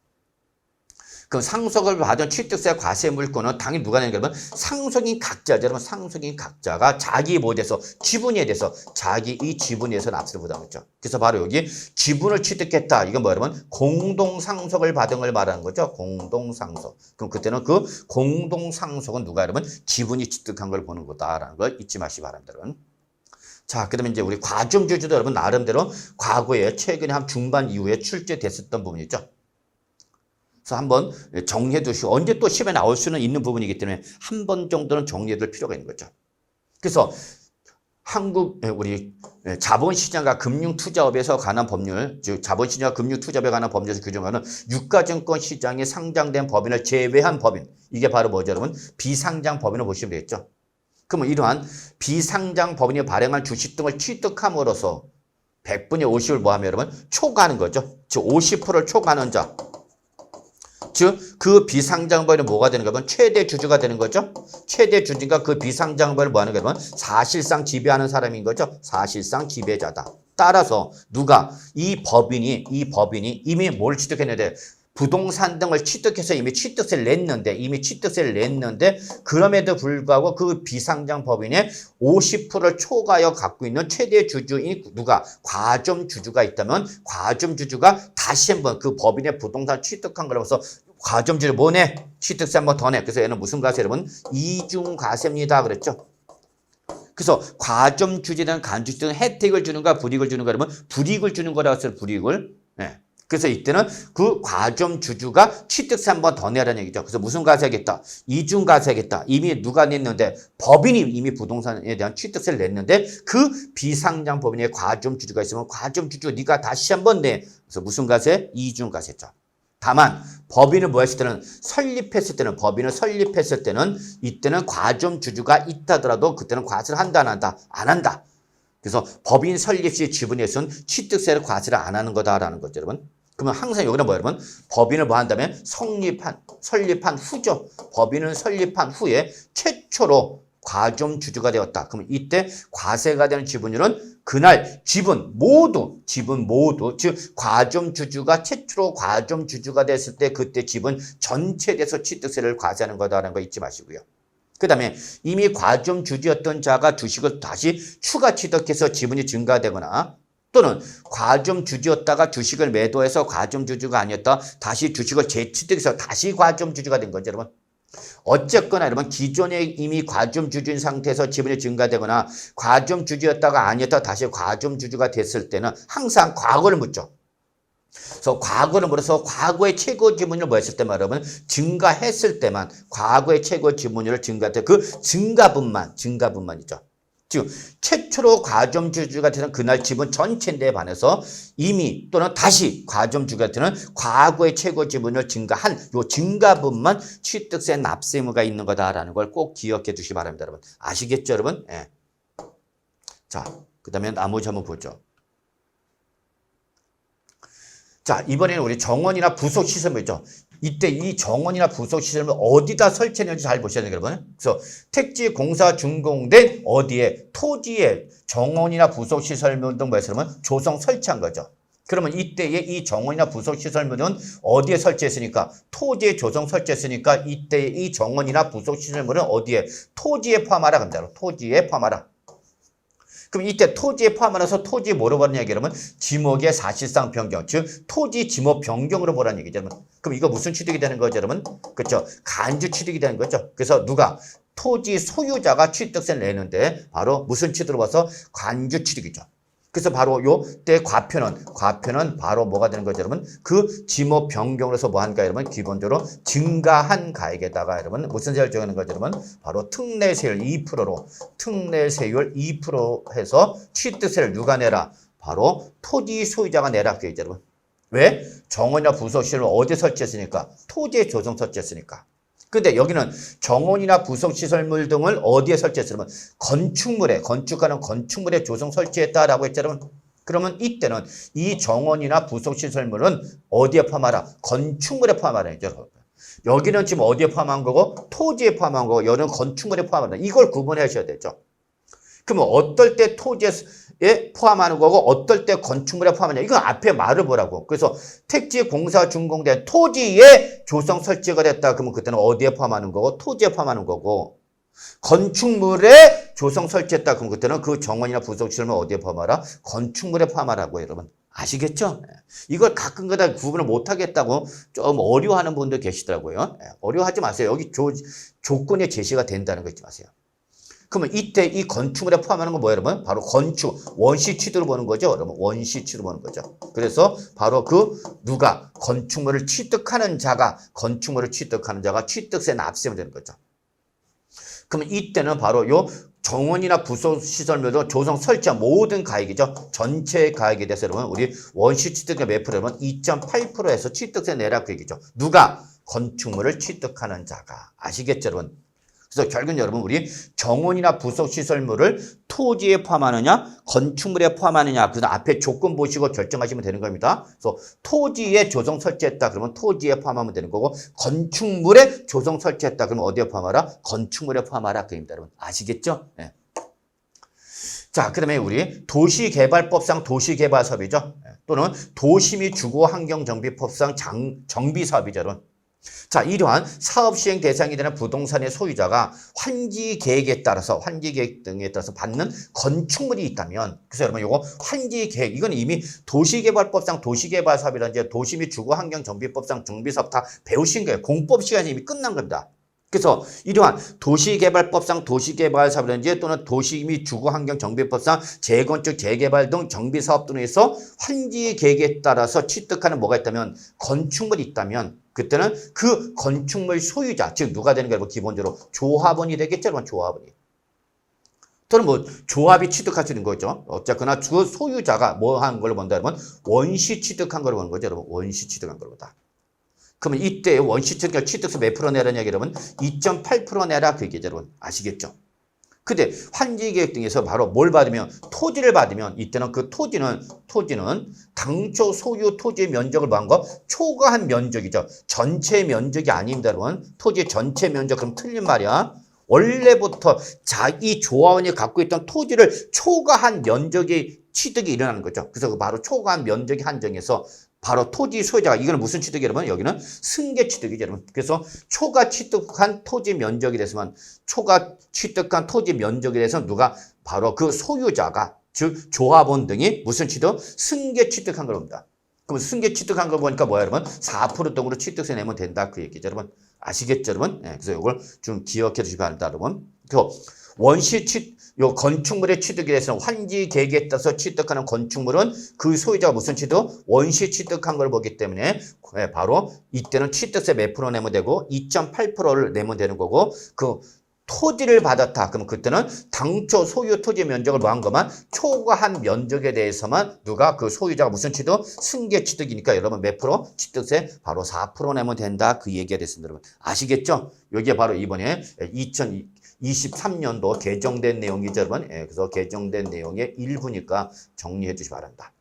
그럼 상속을 받은 취득세 과세 물권은 당연히 누가 내는 거면 상속인 각자죠, 여러분. 상속인 각자가 자기 뭐에 대해서 지분에 대해서 자기 이 지분에 대해서 납세를 부담했죠. 그래서 바로 여기 지분을 취득했다. 이건 뭐 여러분? 공동상속을 받은 걸 말하는 거죠. 공동상속. 그럼 그때는 그 공동상속은 누가 여러분? 지분이 취득한 걸 보는 거다라는 걸 잊지 마시기 바랍니다, 여러분. 자, 그 다음에 이제 우리 과점주주도 여러분 나름대로 과거에 최근에 한 중반 이후에 출제됐었던 부분이죠. 그래서 한번 정리해 두시고 언제 또 시험에 나올 수는 있는 부분이기 때문에 한 번 정도는 정리해 둘 필요가 있는 거죠. 그래서 한국 우리 자본시장과 금융투자업에서 관한 법률, 즉 자본시장과 금융투자업에 관한 법률에서 규정하는 유가증권 시장에 상장된 법인을 제외한 법인, 이게 바로 뭐죠 여러분? 비상장 법인을 보시면 되겠죠. 그러면 이러한 비상장 법인이 발행한 주식 등을 취득함으로써 100분의 50을 뭐하면 여러분? 초과하는 거죠. 즉 50%를 초과하는 자. 즉 그 비상장 법인은 뭐가 되는 거면 최대 주주가 되는 거죠. 최대 주주가 그 비상장 법인을 뭐하는 거면 사실상 지배하는 사람인 거죠. 사실상 지배자다. 따라서 누가 이 법인이 이미 뭘 취득했는데 부동산 등을 취득해서 이미 취득세를 냈는데 그럼에도 불구하고 그 비상장 법인의 50%를 초과하여 갖고 있는 최대 주주인 누가 과점 주주가 있다면 과점 주주가 다시 한번 그 법인의 부동산 취득한 걸로서 과점 주주 뭐 내? 취득세 한 번 더 내. 그래서 얘는 무슨 과세 여러분? 이중과세입니다. 그랬죠. 그래서 과점 주주에 대한 간주주는 혜택을 주는가 불이익을 주는가 그러면 불이익을 주는 거라고 했어요. 불이익을. 네. 그래서 이때는 그 과점 주주가 취득세 한 번 더 내라는 얘기죠. 그래서 무슨 과세하겠다? 이중과세하겠다. 이미 누가 냈는데 법인이 이미 부동산에 대한 취득세를 냈는데 그 비상장 법인에 과점 주주가 있으면 과점 주주 네가 다시 한 번 내. 그래서 무슨 과세? 이중과세죠. 다만 법인을 뭐 했을 때는 법인을 설립했을 때는 이때는 과점 주주가 있다더라도 그때는 과세를 한다 안 한다? 안 한다. 그래서 법인 설립 시 지분에서는 취득세를 과세를 안 하는 거다라는 거죠, 여러분. 그러면 항상 여기는 뭐야, 여러분? 법인을 뭐 한다면 설립한 후죠. 법인을 설립한 후에 최초로 과점 주주가 되었다. 그러면 이때 과세가 되는 지분율은 그날 지분 모두, 즉 과점 주주가 최초로 과점 주주가 됐을 때 그때 지분 전체에 대해서 취득세를 과세하는 거다라는 거 잊지 마시고요. 그 다음에 이미 과점 주주였던 자가 주식을 다시 추가 취득해서 지분이 증가되거나 또는 과점 주주였다가 주식을 매도해서 과점 주주가 아니었다. 다시 주식을 재취득해서 다시 과점 주주가 된 거죠, 여러분. 어쨌거나 여러분 기존에 이미 과점 주주인 상태에서 지분이 증가되거나 과점 주주였다가 아니었다 다시 과점 주주가 됐을 때는 항상 과거를 묻죠. 그래서 과거를 물어서 과거의 최고 지분율을 뭐 했을 때만 여러분 증가했을 때만 과거의 최고 지분율을 증가할 그 증가분만이죠. 즉 최초로 과점 주주가 되는 그날 지분 전체인데 반해서 이미 또는 다시 과점 주주가 되는 과거의 최고 지분을 증가한 요 증가분만 취득세 납세 의무가 있는 거다라는 걸 꼭 기억해 두시기 바랍니다, 여러분. 아시겠죠, 여러분? 예. 자, 그다음에 나머지 한번 보죠. 자, 이번에는 우리 정원이나 부속 시설물이죠. 이때 이 정원이나 부속 시설물 어디다 설치했는지 잘 보셔야 돼요, 여러분. 그래서 택지 공사 준공된 어디에 토지에 정원이나 부속 시설물 등 뭐였어요? 그러면 조성 설치한 거죠. 그러면 이때에 이 정원이나 부속 시설물은 어디에 설치했으니까 토지에 조성 설치했으니까 이때 이 정원이나 부속 시설물은 어디에 토지에 포함하라 합니다. 토지에 포함하라. 그럼 이때 토지에 포함하면서 토지 뭐로 보는 얘기 여러분? 지목의 사실상 변경, 즉 토지 지목 변경으로 보라는 얘기죠, 여러분. 그럼 이거 무슨 취득이 되는 거죠, 여러분? 그렇죠? 간주 취득이 되는 거죠. 그래서 누가? 토지 소유자가 취득세를 내는데 바로 무슨 취득으로 봐서 간주 취득이죠. 그래서 바로 요때 과표는 바로 뭐가 되는 거죠, 여러분? 그 지목 변경으로서 뭐 한가, 여러분? 기본적으로 증가한 가액에다가 여러분 무슨 세율 정하는 거죠, 여러분? 바로 특례세율 2%로 특례세율 2% 해서 취득세를 누가 내라? 바로 토지 소유자가 내라 그게죠, 여러분. 왜? 정원이나 부속시설을 어디에 설치했으니까? 토지에 조성 설치했으니까. 근데 여기는 정원이나 부속시설물 등을 어디에 설치했으면 건축물에, 건축하는 건축물에 조성 설치했다라고 했잖아요. 그러면 이때는 이 정원이나 부속시설물은 어디에 포함하라? 건축물에 포함하라. 여기는 지금 어디에 포함한 거고 토지에 포함한 거고 여기는 건축물에 포함한다. 이걸 구분하셔야 되죠. 그러면 어떨 때 토지에 포함하는 거고 어떨 때 건축물에 포함하냐. 이건 앞에 말을 보라고. 그래서 택지 공사 준공된 토지에 조성 설치가 됐다. 그러면 그때는 어디에 포함하는 거고 토지에 포함하는 거고 건축물에 조성 설치했다. 그럼 그때는 그 정원이나 부속시설은 어디에 포함하라? 건축물에 포함하라고 여러분. 아시겠죠? 이걸 가끔가다 구분을 못하겠다고 좀 어려워하는 분들 계시더라고요. 어려워하지 마세요. 여기 조건에 제시가 된다는 거 잊지 마세요. 그러면 이때 이 건축물에 포함하는 건 뭐예요, 여러분? 바로 건축, 원시 취득으로 보는 거죠, 여러분. 원시 취득으로 보는 거죠. 그래서 바로 그 누가 건축물을 취득하는 자가 취득세 납세가 되는 거죠. 그러면 이때는 바로 요 정원이나 부속 시설물도 조성 설치한 모든 가액이죠. 전체 가액에 대해서 여러분 우리 원시 취득의 몇 프로면 2.8%에서 취득세 내라 그 얘기죠. 누가 건축물을 취득하는 자가. 아시겠죠, 여러분? 그래서 결국은 여러분 우리 정원이나 부속시설물을 토지에 포함하느냐 건축물에 포함하느냐 그 앞에 조건 보시고 결정하시면 되는 겁니다. 그래서 토지에 조성 설치했다 그러면 토지에 포함하면 되는 거고 건축물에 조성 설치했다 그러면 어디에 포함하라? 건축물에 포함하라 그 얘기입니다. 여러분 아시겠죠? 네. 자, 그다음에 우리 도시개발법상 도시개발사업이죠. 또는 도시 및 주거환경정비법상 정비사업이죠. 여러분. 자, 이러한 사업 시행 대상이 되는 부동산의 소유자가 환지 계획에 따라서 환지 계획 등에 따라서 받는 건축물이 있다면 그래서 여러분 이거 환지 계획 이건 이미 도시개발법상 도시개발 사업이라든지 도시 및 주거환경 정비법상 정비사업 다 배우신 거예요. 공법 시간이 이미 끝난 겁니다. 그래서 이러한 도시개발법상 도시개발 사업이라든지 또는 도시 및 주거환경 정비법상 재건축 재개발 등 정비사업 등에서 환지 계획에 따라서 취득하는 뭐가 있다면 건축물이 있다면 그때는 그 건축물 소유자, 즉 누가 되는 게 기본적으로 조합원이 되겠죠, 조합원이. 또는 뭐 조합이 취득할 수 있는 거죠. 어쨌거나 그 소유자가 뭐 한 걸로 본다 그러면 원시 취득한 걸로 보는 거죠, 여러분. 원시 취득한 걸로 보다. 그러면 이때 원시 취득세 몇 프로 내라는 얘기 여러분? 2.8% 내라 그 얘기죠, 여러분. 아시겠죠? 근데 환지계획 등에서 바로 뭘 받으면 토지를 받으면 이때는 그 토지는 당초 소유 토지의 면적을 뭐한 거? 초과한 면적이죠. 전체 면적이 아닙니다, 여러분. 토지 전체 면적 그럼 틀린 말이야. 원래부터 자기 조합원이 갖고 있던 토지를 초과한 면적의 취득이 일어나는 거죠. 그래서 바로 초과한 면적이 한정해서 바로 토지 소유자가 이거는 무슨 취득이 여러분? 여기는 승계 취득이죠, 여러분. 그래서 초과 취득한 토지 면적이 됐으면 초과 취득한 토지 면적에 대해서 누가 바로 그 소유자가 즉 조합원 등이 무슨 취득? 승계 취득한 겁니다. 그럼 승계 취득한 거 보니까 뭐야, 여러분? 4% 등으로 취득세 내면 된다 그 얘기죠, 여러분. 아시겠죠, 여러분? 네, 그래서 이걸 좀 기억해 주시기 바랍니다, 여러분. 그래서 요 건축물의 취득에 대해서는 환지 계획에 따라서 취득하는 건축물은 그 소유자가 무슨 취득? 원시 취득한 걸 보기 때문에 바로 이때는 취득세 몇 프로 내면 되고 2.8%를 내면 되는 거고 그 토지를 받았다. 그럼 그때는 당초 소유 토지 면적을 뭐한 것만 초과한 면적에 대해서만 누가 그 소유자가 무슨 취득? 승계 취득이니까 여러분 몇 프로? 취득세 바로 4% 내면 된다. 그 얘기가 됐습니다. 여러분 아시겠죠? 여기에 바로 이번에 2023년도 개정된 내용이죠, 여러분. 그래서 개정된 내용의 일부니까 정리해 주시기 바랍니다.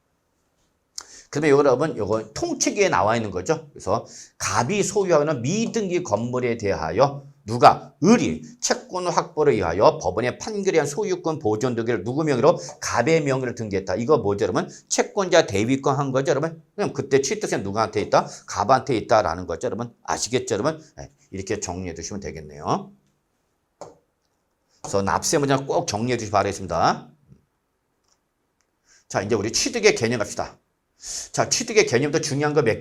그러면 여러분, 요거 통치기에 나와 있는 거죠. 그래서 갑이 소유하는 미등기 건물에 대하여 누가 을이 채권 확보를 위하여 법원의 판결에 한 소유권 보존 등기를 누구 명의로? 갑의 명의로 등기했다. 이거 뭐죠, 여러분? 채권자 대위권 한 거죠, 여러분? 그럼 그때 취득세 누구한테 있다? 갑한테 있다라는 거죠, 여러분. 아시겠죠, 여러분? 이렇게 정리해 주시면 되겠네요. 그래서 납세 문장 꼭 정리해 주시기 바라겠습니다. 자, 이제 우리 취득의 개념 갑시다. 자, 취득의 개념도 중요한 거 몇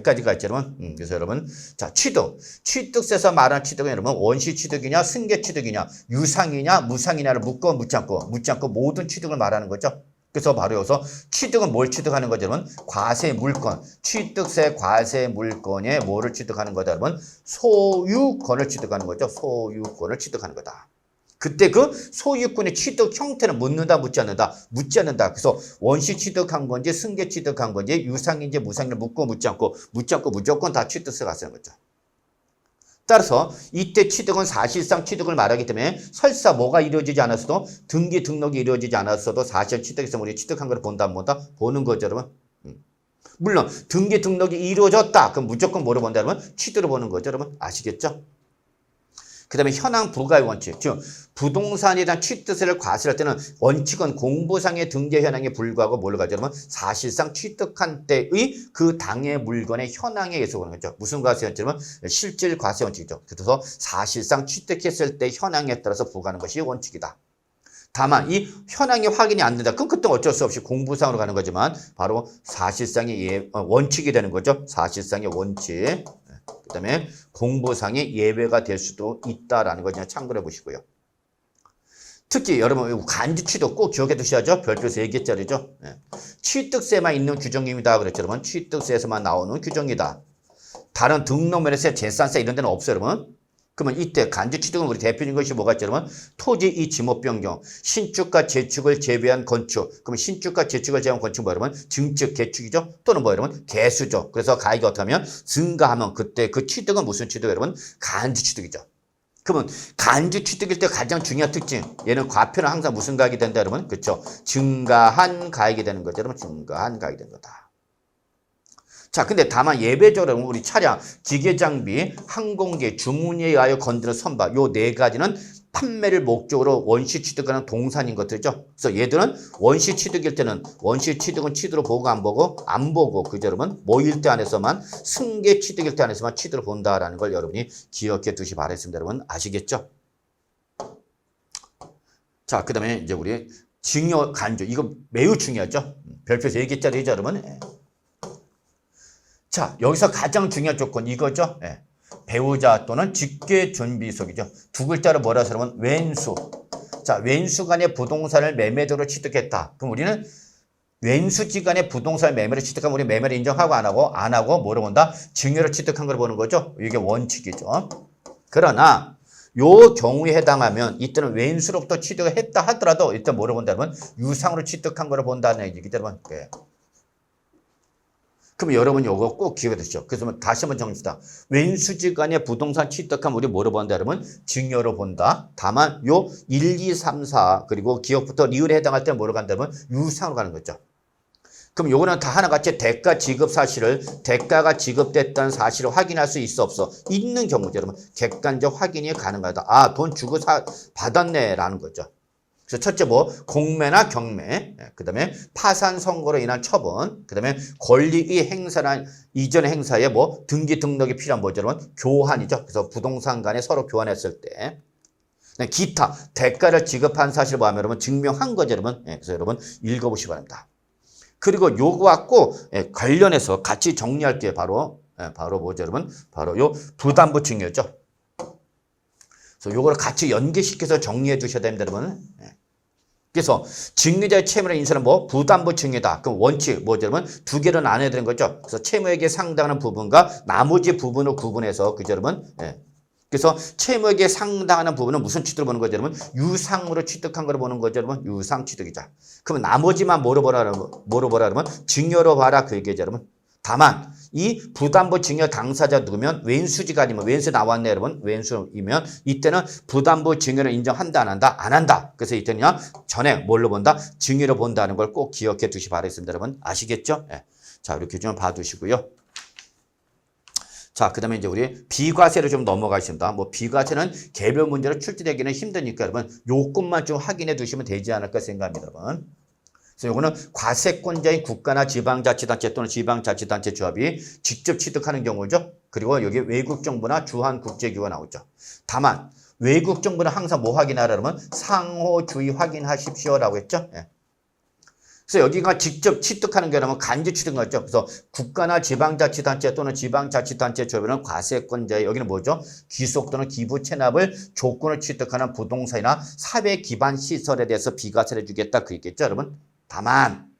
가지가 있죠, 여러분. 그래서 여러분, 자, 취득세에서 말하는 취득은 여러분, 원시 취득이냐, 승계 취득이냐, 유상이냐, 무상이냐를 묻고 묻지 않고 모든 취득을 말하는 거죠. 그래서 바로 여기서 취득은 뭘 취득하는 거죠, 여러분? 과세 물권. 취득세 과세 물권에 뭐를 취득하는 거다, 여러분? 소유권을 취득하는 거죠. 소유권을 취득하는 거다. 그때 그 소유권의 취득 형태는 묻는다, 묻지 않는다. 묻지 않는다. 그래서 원시 취득한 건지 승계 취득한 건지 유상인지 무상인지 묻고 묻지 않고 무조건 다 취득세가 쓰는 거죠. 따라서 이때 취득은 사실상 취득을 말하기 때문에 설사 뭐가 이루어지지 않았어도 등기 등록이 이루어지지 않았어도 사실 취득에서 우리 취득한 걸 본다 안 본다? 보는 거죠, 여러분. 물론 등기 등록이 이루어졌다. 그럼 무조건 뭐로 본다, 여러분? 취득으로 보는 거죠, 여러분. 아시겠죠? 그 다음에 현황 부과의 원칙, 즉 부동산에 대한 취득세를 과세할 때는 원칙은 공부상의 등재 현황에 불과하고 뭘로 가죠, 여러분? 사실상 취득한 때의 그 당의 물건의 현황에 의해서 보는 거죠. 무슨 과세였죠, 여러분? 실질 과세 원칙이죠. 그래서 사실상 취득했을 때 현황에 따라서 부과하는 것이 원칙이다. 다만 이 현황이 확인이 안 된다. 그럼 그때 어쩔 수 없이 공부상으로 가는 거지만 바로 사실상의 원칙이 되는 거죠. 사실상의 원칙. 그 다음에 공부상의 예외가 될 수도 있다라는 거 그냥 참고해 보시고요. 특히 여러분 간주취득 꼭 기억해 두셔야죠. 별표 3개짜리죠. 취득세만 있는 규정입니다. 그랬죠, 여러분. 취득세에서만 나오는 규정이다. 다른 등록면에서 재산세 이런 데는 없어요, 여러분. 그러면 이때 간주취득은 우리 대표적인 것이 뭐가 있죠, 여러분? 토지 이 지목 변경, 신축과 재축을 제외한 건축. 그러면 신축과 재축을 제외한 건축 뭐 여러분? 증축, 개축이죠? 또는 뭐 여러분? 개수죠. 그래서 가액이 어떻게 하면 증가하면 그때 그 취득은 무슨 취득 여러분? 간주취득이죠. 그러면 간주취득일 때 가장 중요한 특징, 얘는 과표는 항상 무슨 가액이 된다, 여러분? 그렇죠? 증가한 가액이 되는 거죠, 여러분. 증가한 가액이 되는 거다. 자, 근데 다만 예배적으로 우리 차량, 기계장비, 항공기, 주문에 의하여 건드는 선박 요 4가지는 판매를 목적으로 원시 취득하는 동산인 것들이죠. 그래서 얘들은 원시 취득일 때는 원시 취득은 취득으로 보고 안 보고 그죠, 여러분? 뭐일 때 안에서만 승계 취득일 때 안에서만 취득을 본다라는 걸 여러분이 기억해 두시 바라겠습니다. 여러분 아시겠죠? 자, 그다음에 이제 우리 증여 간주 이거 매우 중요하죠. 별표 3개짜리죠, 여러분. 자, 여기서 가장 중요한 조건 이거죠. 배우자 또는 직계존비속이죠. 두 글자로 뭐라 하면 왼수. 자, 왼수간의 부동산을 매매도로 취득했다. 그럼 우리는 왼수지간의 부동산을 매매로 취득하면 우리 매매를 인정하고 안 하고 뭐로 본다? 증여로 취득한 걸 보는 거죠. 이게 원칙이죠. 그러나 요 경우에 해당하면 이때는 왼수로부터 취득을 했다 하더라도 일단 뭐로 본다면 유상으로 취득한 걸 본다는 얘기기 때문에 그럼 여러분 요거 꼭 기억해 두시죠. 그래서 다시 한번 정립시다. 왼수지간에 부동산 취득하면 우리 뭐로 본다 여러분? 증여로 본다. 다만 요 1, 2, 3, 4 그리고 기억부터 리을에 해당할 때는 뭐로 간다 여러분? 유상으로 가는 거죠. 그럼 요거는 다 하나같이 대가 지급 사실을 대가가 지급됐다는 사실을 확인할 수 있어 없어? 있는 경우죠 여러분. 객관적 확인이 가능하다. 아, 돈 주고 받았네 라는 거죠. 그래서 첫째 뭐 공매나 경매, 그다음에 파산 선고로 인한 처분, 그다음에 권리의 행사나 이전 행사에 뭐 등기 등록이 필요한 뭐죠 여러분? 교환이죠. 그래서 부동산 간에 서로 교환했을 때 기타 대가를 지급한 사실을 뭐하면 여러분 증명한 거죠 여러분. 그래서 여러분 읽어보시기 바랍니다. 그리고 요거와 꼭 관련해서 같이 정리할게요. 바로 뭐죠 여러분? 바로 요 부담부 증여죠. 그래서 요거를 같이 연계시켜서 정리해 두셔야 됩니다 여러분. 그래서 증여자의 채무를 인수하는 뭐 부담부 증여다. 그럼 원칙 뭐죠 여러분? 두 개를 나눠야 되는 거죠. 그래서 채무에게 상당하는 부분과 나머지 부분을 구분해서 그죠 여러분? 그래서 채무에게 상당하는 부분은 무슨 취득을 보는 거죠 여러분? 유상으로 취득한 걸 보는 거죠 여러분? 유상 취득이자. 그러면 나머지만 뭐로 보라 그러면 증여로 봐라 그 얘기죠 여러분. 다만 이 부담부 증여 당사자 누구면 왼수지가 아니면 왼수 나왔네 여러분. 왼수이면 이때는 부담부 증여를 인정한다 안 한다? 안 한다. 그래서 이때는 전에 뭘로 본다? 증여로 본다는 걸 꼭 기억해 두시기 바라겠습니다 여러분. 아시겠죠? 자 이렇게 좀 봐두시고요. 자, 그 다음에 이제 우리 비과세로 좀 넘어가겠습니다. 뭐 비과세는 개별 문제로 출제되기는 힘드니까 여러분 요것만 좀 확인해 두시면 되지 않을까 생각합니다 여러분. 그래서 요거는 과세권자인 국가나 지방자치단체 또는 지방자치단체 조합이 직접 취득하는 경우죠. 그리고 여기 외국 정부나 주한 국제기구가 나오죠. 다만 외국 정부는 항상 뭐 확인하라 그러면 상호주의 확인하십시오라고 했죠. 그래서 여기가 직접 취득하는 거라면 간접 취득인 거죠. 그래서 국가나 지방자치단체 또는 지방자치단체 조합은 과세권자의 여기는 뭐죠? 귀속 또는 기부 체납을 조건을 취득하는 부동산이나 사회 기반 시설에 대해서 비과세를 주겠다 그 얘기겠죠, 여러분. 다만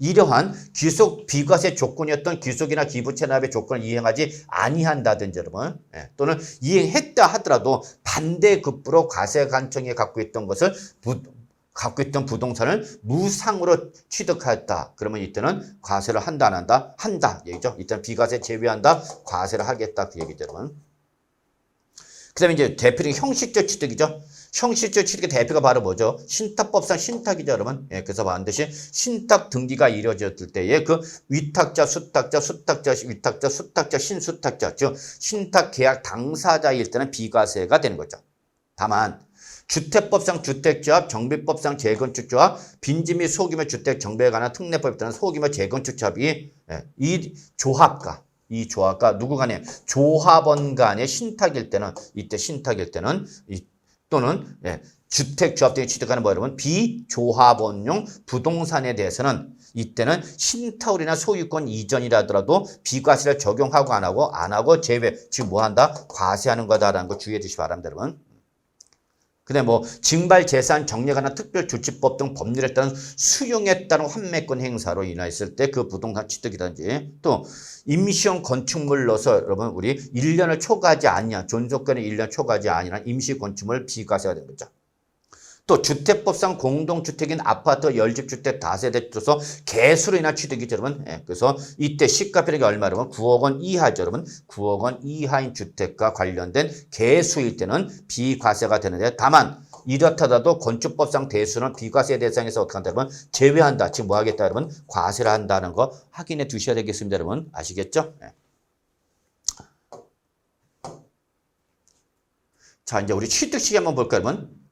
이러한 귀속 비과세 조건이었던 귀속이나 기부 체납의 조건을 이행하지 아니한다든지 여러분 또는 이행했다 하더라도 반대급부로 과세 관청에 갖고 있던 부동산을 무상으로 취득하였다. 그러면 이때는 과세를 한다 안 한다? 한다 얘기죠. 이때는 비과세 제외한다. 과세를 하겠다 그 얘기죠 여러분. 그 다음에 이제 대표적인 형식적 취득이죠. 형식적 취득의 대표가 바로 뭐죠? 신탁법상 신탁이죠 여러분. 그래서 반드시 신탁 등기가 이루어졌을 때에 그 위탁자, 수탁자, 위탁자, 수탁자, 신수탁자 즉 신탁 계약 당사자일 때는 비과세가 되는 거죠. 다만 주택법상 주택조합, 정비법상 재건축조합, 빈지 및 소규모 주택 정비에 관한 특례법에 따른 소규모 재건축조합이 이 조합과 누구 간에 조합원 간의 신탁일 때는 이때 신탁일 때는 또는 주택조합 등이 취득하는 뭐 여러분 비조합원용 부동산에 대해서는 이때는 신탁이나 소유권 이전이라 하더라도 비과세를 적용하고 안 하고 제외 즉 뭐 한다? 과세하는 거다라는 거 주의해 주시기 바랍니다 여러분. 그다음에 뭐 징발 재산 정리에 관한 특별조치법 등 법률에 따른 수용에 따른 환매권 행사로 인하였을 때 그 부동산 취득이든지 또 임시용 건축물 넣어서 여러분 우리 1년을 초과하지 않냐 존속권의 1년 초과하지 아니한 임시 건축물 비과세가 되는 거죠. 또 주택법상 공동주택인 아파트, 열집주택, 다세대 줘서 개수로 인한 취득이죠 여러분. 그래서 이때 시가표력이 얼마라면 9억 원 이하죠 여러분. 9억 원 이하인 주택과 관련된 개수일 때는 비과세가 되는데 다만 이렇다라도 건축법상 대수는 비과세 대상에서 어떻게 한다 여러분? 제외한다. 지금 뭐 하겠다 여러분? 과세를 한다는 거 확인해 두셔야 되겠습니다 여러분. 아시겠죠? 자 이제 우리 취득 시기 한번 볼까요 여러분?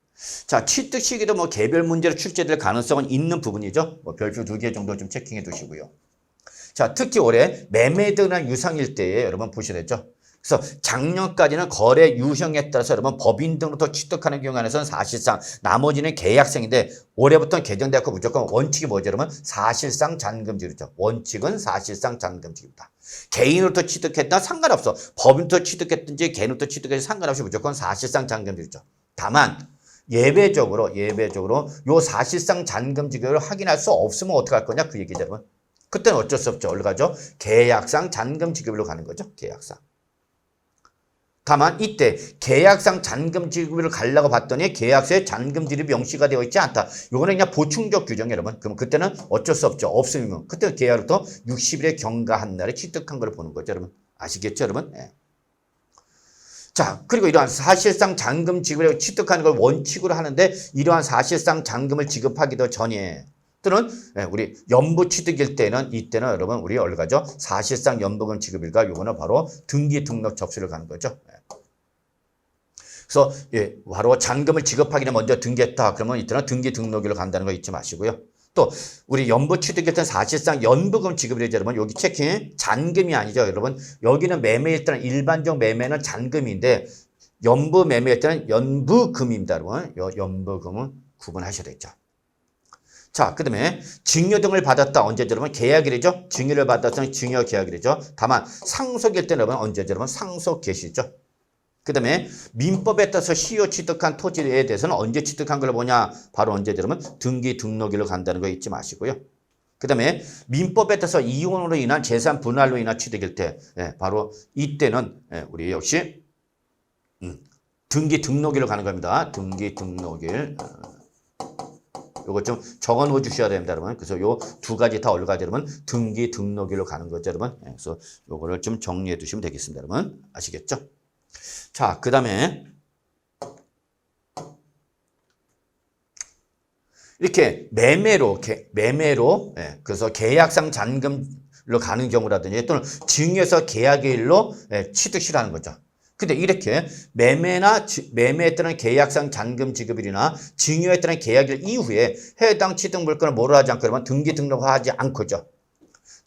자, 취득 시기도 뭐 개별 문제로 출제될 가능성은 있는 부분이죠. 뭐 별표 2개 정도 좀 체킹해 두시고요. 자, 특히 올해 매매 등이나 유상일 때에 여러분 보셔야 되죠. 그래서 작년까지는 거래 유형에 따라서 여러분 법인 등으로부터 취득하는 경우 안에서는 사실상 나머지는 계약성인데 올해부터 개정되었고 무조건 원칙이 뭐죠 여러분? 사실상 잔금지급이죠. 원칙은 사실상 잔금지급이다. 개인으로부터 취득했다 상관없어. 법인부터 취득했든지 개인으로부터 취득했든지 상관없이 무조건 사실상 잔금지급이죠. 다만 예외적으로 요 사실상 잔금지급을 확인할 수 없으면 어떻게 할 거냐 그 얘기죠 여러분. 그때는 어쩔 수 없죠. 어디로 가죠? 계약상 잔금지급으로 가는 거죠. 계약상. 다만 이때 계약상 잔금 지급을 가려고 봤더니 계약서에 잔금 지급이 명시가 되어 있지 않다. 요거는 그냥 보충적 규정 여러분. 그럼 그때는 어쩔 수 없죠. 없으면 그때 계약으로부터 60일에 경과한 날에 취득한 걸 보는 거죠, 여러분. 아시겠죠, 여러분? 예. 자, 그리고 이러한 사실상 잔금 지급을 취득하는 걸 원칙으로 하는데 이러한 사실상 잔금을 지급하기도 전에 또는 우리 연부 취득일 때는 이때는 여러분 우리 얼가죠? 사실상 연부금 지급일까? 요거는 바로 등기 등록 접수를 가는 거죠. 그래서 바로 잔금을 지급하기는 먼저 등기했다. 그러면 이때는 등기 등록일로 간다는 거 잊지 마시고요. 또 우리 연부 취득일 때는 사실상 연부금 지급이죠, 여러분. 여기 체킹 잔금이 아니죠, 여러분. 여기는 매매일 때는 일반적 매매는 잔금인데 연부 매매일 때는 연부금입니다, 여러분. 연부금은 구분하셔야 되죠. 자, 그 다음에 증여 등을 받았다. 언제죠, 여러분? 계약일이죠. 증여를 받았던 증여 계약일이죠. 다만 상속일 때는 여러분 언제죠, 여러분? 상속 개시죠. 그 다음에 민법에 따라서 시효 취득한 토지에 대해서는 언제 취득한 걸 보냐? 바로 언제죠, 여러분? 등기 등록일로 간다는 거 잊지 마시고요. 그 다음에 민법에 따라서 이혼으로 인한 재산 분할로 인한 취득일 때 바로 이때는 우리 역시 등기 등록일로 가는 겁니다. 등기 등록일. 요거 좀 적어 놓어 주셔야 됩니다, 여러분. 그래서 요 두 가지 다 얼가지 여러분 등기 등록일로 가는 거죠, 여러분. 그래서 요거를 좀 정리해 두시면 되겠습니다, 여러분. 아시겠죠? 자, 그 다음에 이렇게 매매로 그래서 계약상 잔금로 가는 경우라든지 또는 증여서 계약일로 취득시를 하는 거죠. 근데 이렇게 매매에 따른 계약상 잔금 지급일이나 증여에 따른 계약일 이후에 해당 취득 물건을 뭐로 하지 않고 그러면 등기 등록을 하지 않고죠.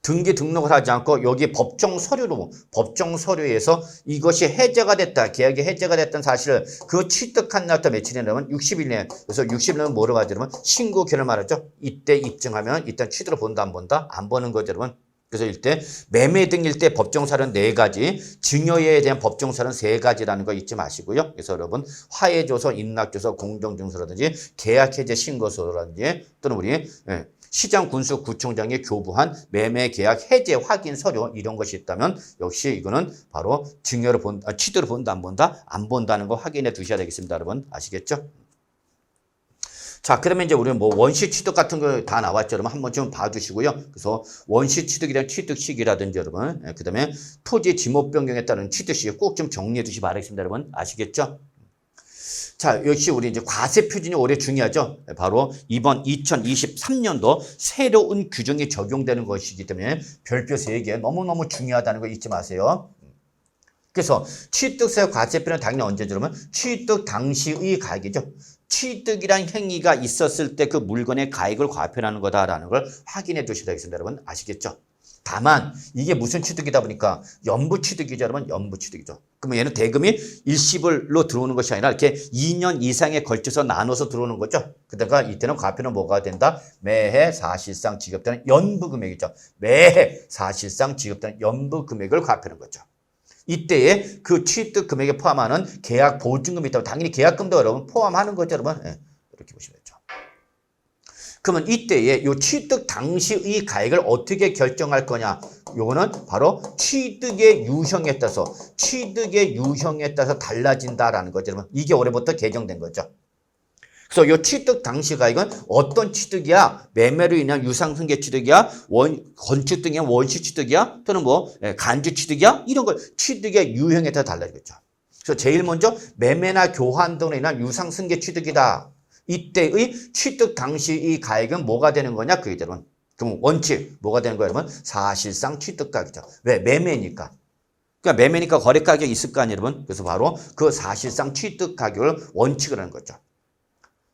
등기 등록을 하지 않고 여기 법정 서류에서 이것이 해제가 됐다. 계약이 해제가 됐던 사실을 그 취득한 날부터 며칠이 되면 60일 내에. 그래서 60일은 뭐로 하지 여러분? 신고 기간을 말하죠. 이때 입증하면 일단 취득을 본다 안 본다? 안 보는 거죠, 여러분. 그래서 이때 매매 등일 때 법정사는 4가지, 증여에 대한 법정사는 3가지라는 거 잊지 마시고요. 그래서 여러분 화해조서, 인락조서, 공정증서라든지 계약해제 신고서라든지 또는 우리 시장 군수 구청장이 교부한 매매 계약 해제 확인 서류 이런 것이 있다면 역시 이거는 바로 증여를 취득을 본다 안 본다? 안 본다는 거 확인해 두셔야 되겠습니다, 여러분. 아시겠죠? 자, 그러면 이제 우리는 뭐 원시 취득 같은 거 다 나왔죠, 여러분. 한번 좀 봐두시고요. 그래서 원시 취득이란 취득 시기라든지 여러분, 그 다음에 토지 지목 변경에 따른 취득 시기 꼭 좀 정리해 두시기 바라겠습니다, 여러분. 아시겠죠? 자, 역시 우리 이제 과세 표준이 올해 중요하죠. 바로 이번 2023년도 새로운 규정이 적용되는 것이기 때문에 별표 3개 너무너무 중요하다는 거 잊지 마세요. 그래서 취득세 과세표는 당연히 언제죠, 그러면 취득 당시의 가액이죠. 취득이란 행위가 있었을 때 그 물건의 가액을 과표하는 거다라는 걸 확인해 두셔야 되겠습니다, 여러분. 아시겠죠? 다만 이게 무슨 취득이다 보니까 연부 취득이죠, 여러분. 연부 취득이죠. 그러면 얘는 대금이 일시불로 들어오는 것이 아니라 이렇게 2년 이상에 걸쳐서 나눠서 들어오는 거죠. 그러니까 이때는 과표는 뭐가 된다? 매해 사실상 지급되는 연부 금액이죠. 매해 사실상 지급되는 연부 금액을 과표하는 거죠. 이때에 그 취득 금액에 포함하는 계약 보증금이 있다면 당연히 계약금도 여러분 포함하는 거죠, 여러분. 이렇게 보시면 되죠. 그러면 이때에 이 취득 당시의 가액을 어떻게 결정할 거냐? 요거는 바로 취득의 유형에 따라서 달라진다라는 거죠, 여러분. 이게 올해부터 개정된 거죠. 그래서 이 취득 당시 가액은 어떤 취득이야? 매매로 인한 유상승계 취득이야? 건축 등의 원시 취득이야? 또는 뭐 간주 취득이야? 이런 걸 취득의 유형에 따라 달라지겠죠. 그래서 제일 먼저 매매나 교환 등으로 인한 유상승계 취득이다. 이때의 취득 당시의 가액은 뭐가 되는 거냐? 그게 여러분. 그럼 원칙 뭐가 되는 거예요, 여러분? 사실상 취득가격이죠. 왜? 매매니까. 그러니까 매매니까 거래 가격이 있을 거 아니에요, 여러분. 그래서 바로 그 사실상 취득 가격을 원칙으로 하는 거죠.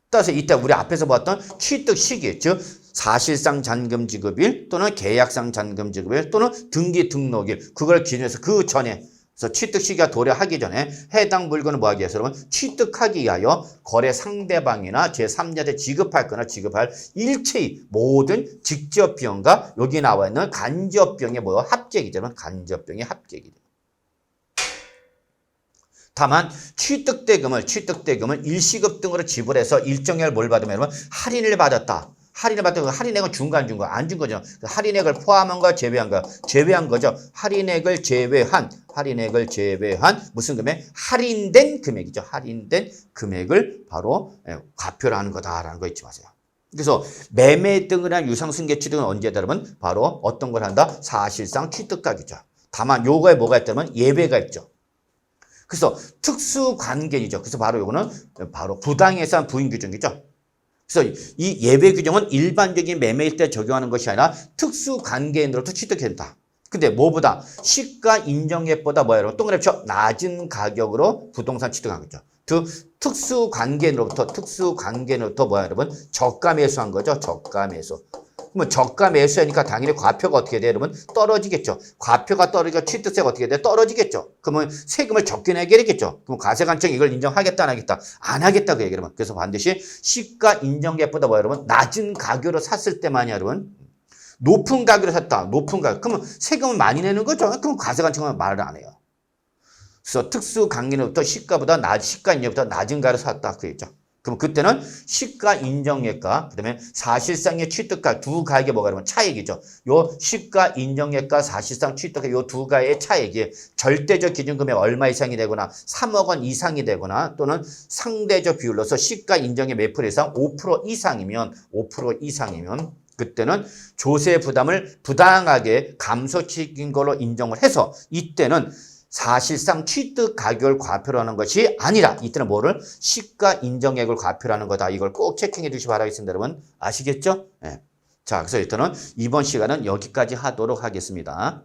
따라서 이때 우리 앞에서 봤던 취득 시기, 즉 사실상 잔금 지급일 또는 계약상 잔금 지급일 또는 등기 등록일, 그걸 기준해서 그 전에 그래서 취득 시기가 도래하기 전에 해당 물건을 뭐하기 위해서 여러분 취득하기 위하여 거래 상대방이나 제3자한테 지급할 거나 지급할 일체의 모든 직접 비용과 여기 나와 있는 간접 비용의 합계이죠. 간접 비용의 합계이죠. 다만 취득대금을 일시급 등으로 지불해서 일정액을 뭘 받으면 할인을 받았다. 할인을 받던 거 할인액은 준 거 안 준 거? 안 준 거죠. 할인액을 포함한 거 제외한 거? 제외한 거죠. 할인액을 제외한 무슨 금액? 할인된 금액이죠. 할인된 금액을 바로 과표를 하는 거다라는 거 잊지 마세요. 그래서 매매 등을 한 유상승계 취득은 언제다 그러면 바로 어떤 걸 한다? 사실상 취득가격이죠. 다만 요거에 뭐가 있다면 예외가 있죠. 그래서 특수관계이죠. 그래서 바로 요거는 바로 부당해산 부인 규정이죠. 그래서 이 예외 규정은 일반적인 매매일 때 적용하는 것이 아니라 특수관계인으로부터 취득해야 된다. 근데 뭐보다 시가 인정액보다 뭐야 여러분? 동그라미 쳐 낮은 가격으로 부동산 취득한 거죠. 특수관계인으로부터 뭐야 여러분? 저가 매수한 거죠. 저가 매수. 그러면 저가 매수하니까 당연히 과표가 어떻게 돼요, 여러분? 떨어지겠죠. 과표가 떨어지니까 취득세가 어떻게 돼요? 떨어지겠죠. 그러면 세금을 적게 내게 되겠죠. 그럼 과세관청이 이걸 인정하겠다, 안 하겠다? 안 하겠다, 그 얘기를. 그래서 반드시 시가 인정액보다 뭐야, 여러분? 낮은 가격으로 샀을 때만이 여러분. 높은 가격으로 샀다. 높은 가격. 그러면 세금을 많이 내는 거죠. 그럼 과세관청은 말을 안 해요. 그래서 특수관계인으로부터 시가 인정액보다 낮은 가격으로 샀다. 그 얘기죠. 그럼 그때는 시가 인정액과 그다음에 사실상의 취득가 두 가액의 뭐가 그러면 차액이죠. 요 시가 인정액과 사실상 취득가 요 두 가액의 차액이 절대적 기준금액 얼마 이상이 되거나 3억 원 이상이 되거나 또는 상대적 비율로서 시가 인정액 몇 프로 이상 5% 이상이면 그때는 조세 부담을 부당하게 감소시킨 걸로 인정을 해서 이때는 사실상 취득 가격을 과표로 하는 것이 아니라 이때는 뭐를? 시가 인정액을 과표로 하는 거다. 이걸 꼭 체킹해 주시기 바라겠습니다. 여러분 아시겠죠? 네. 자, 그래서 일단은 이번 시간은 여기까지 하도록 하겠습니다.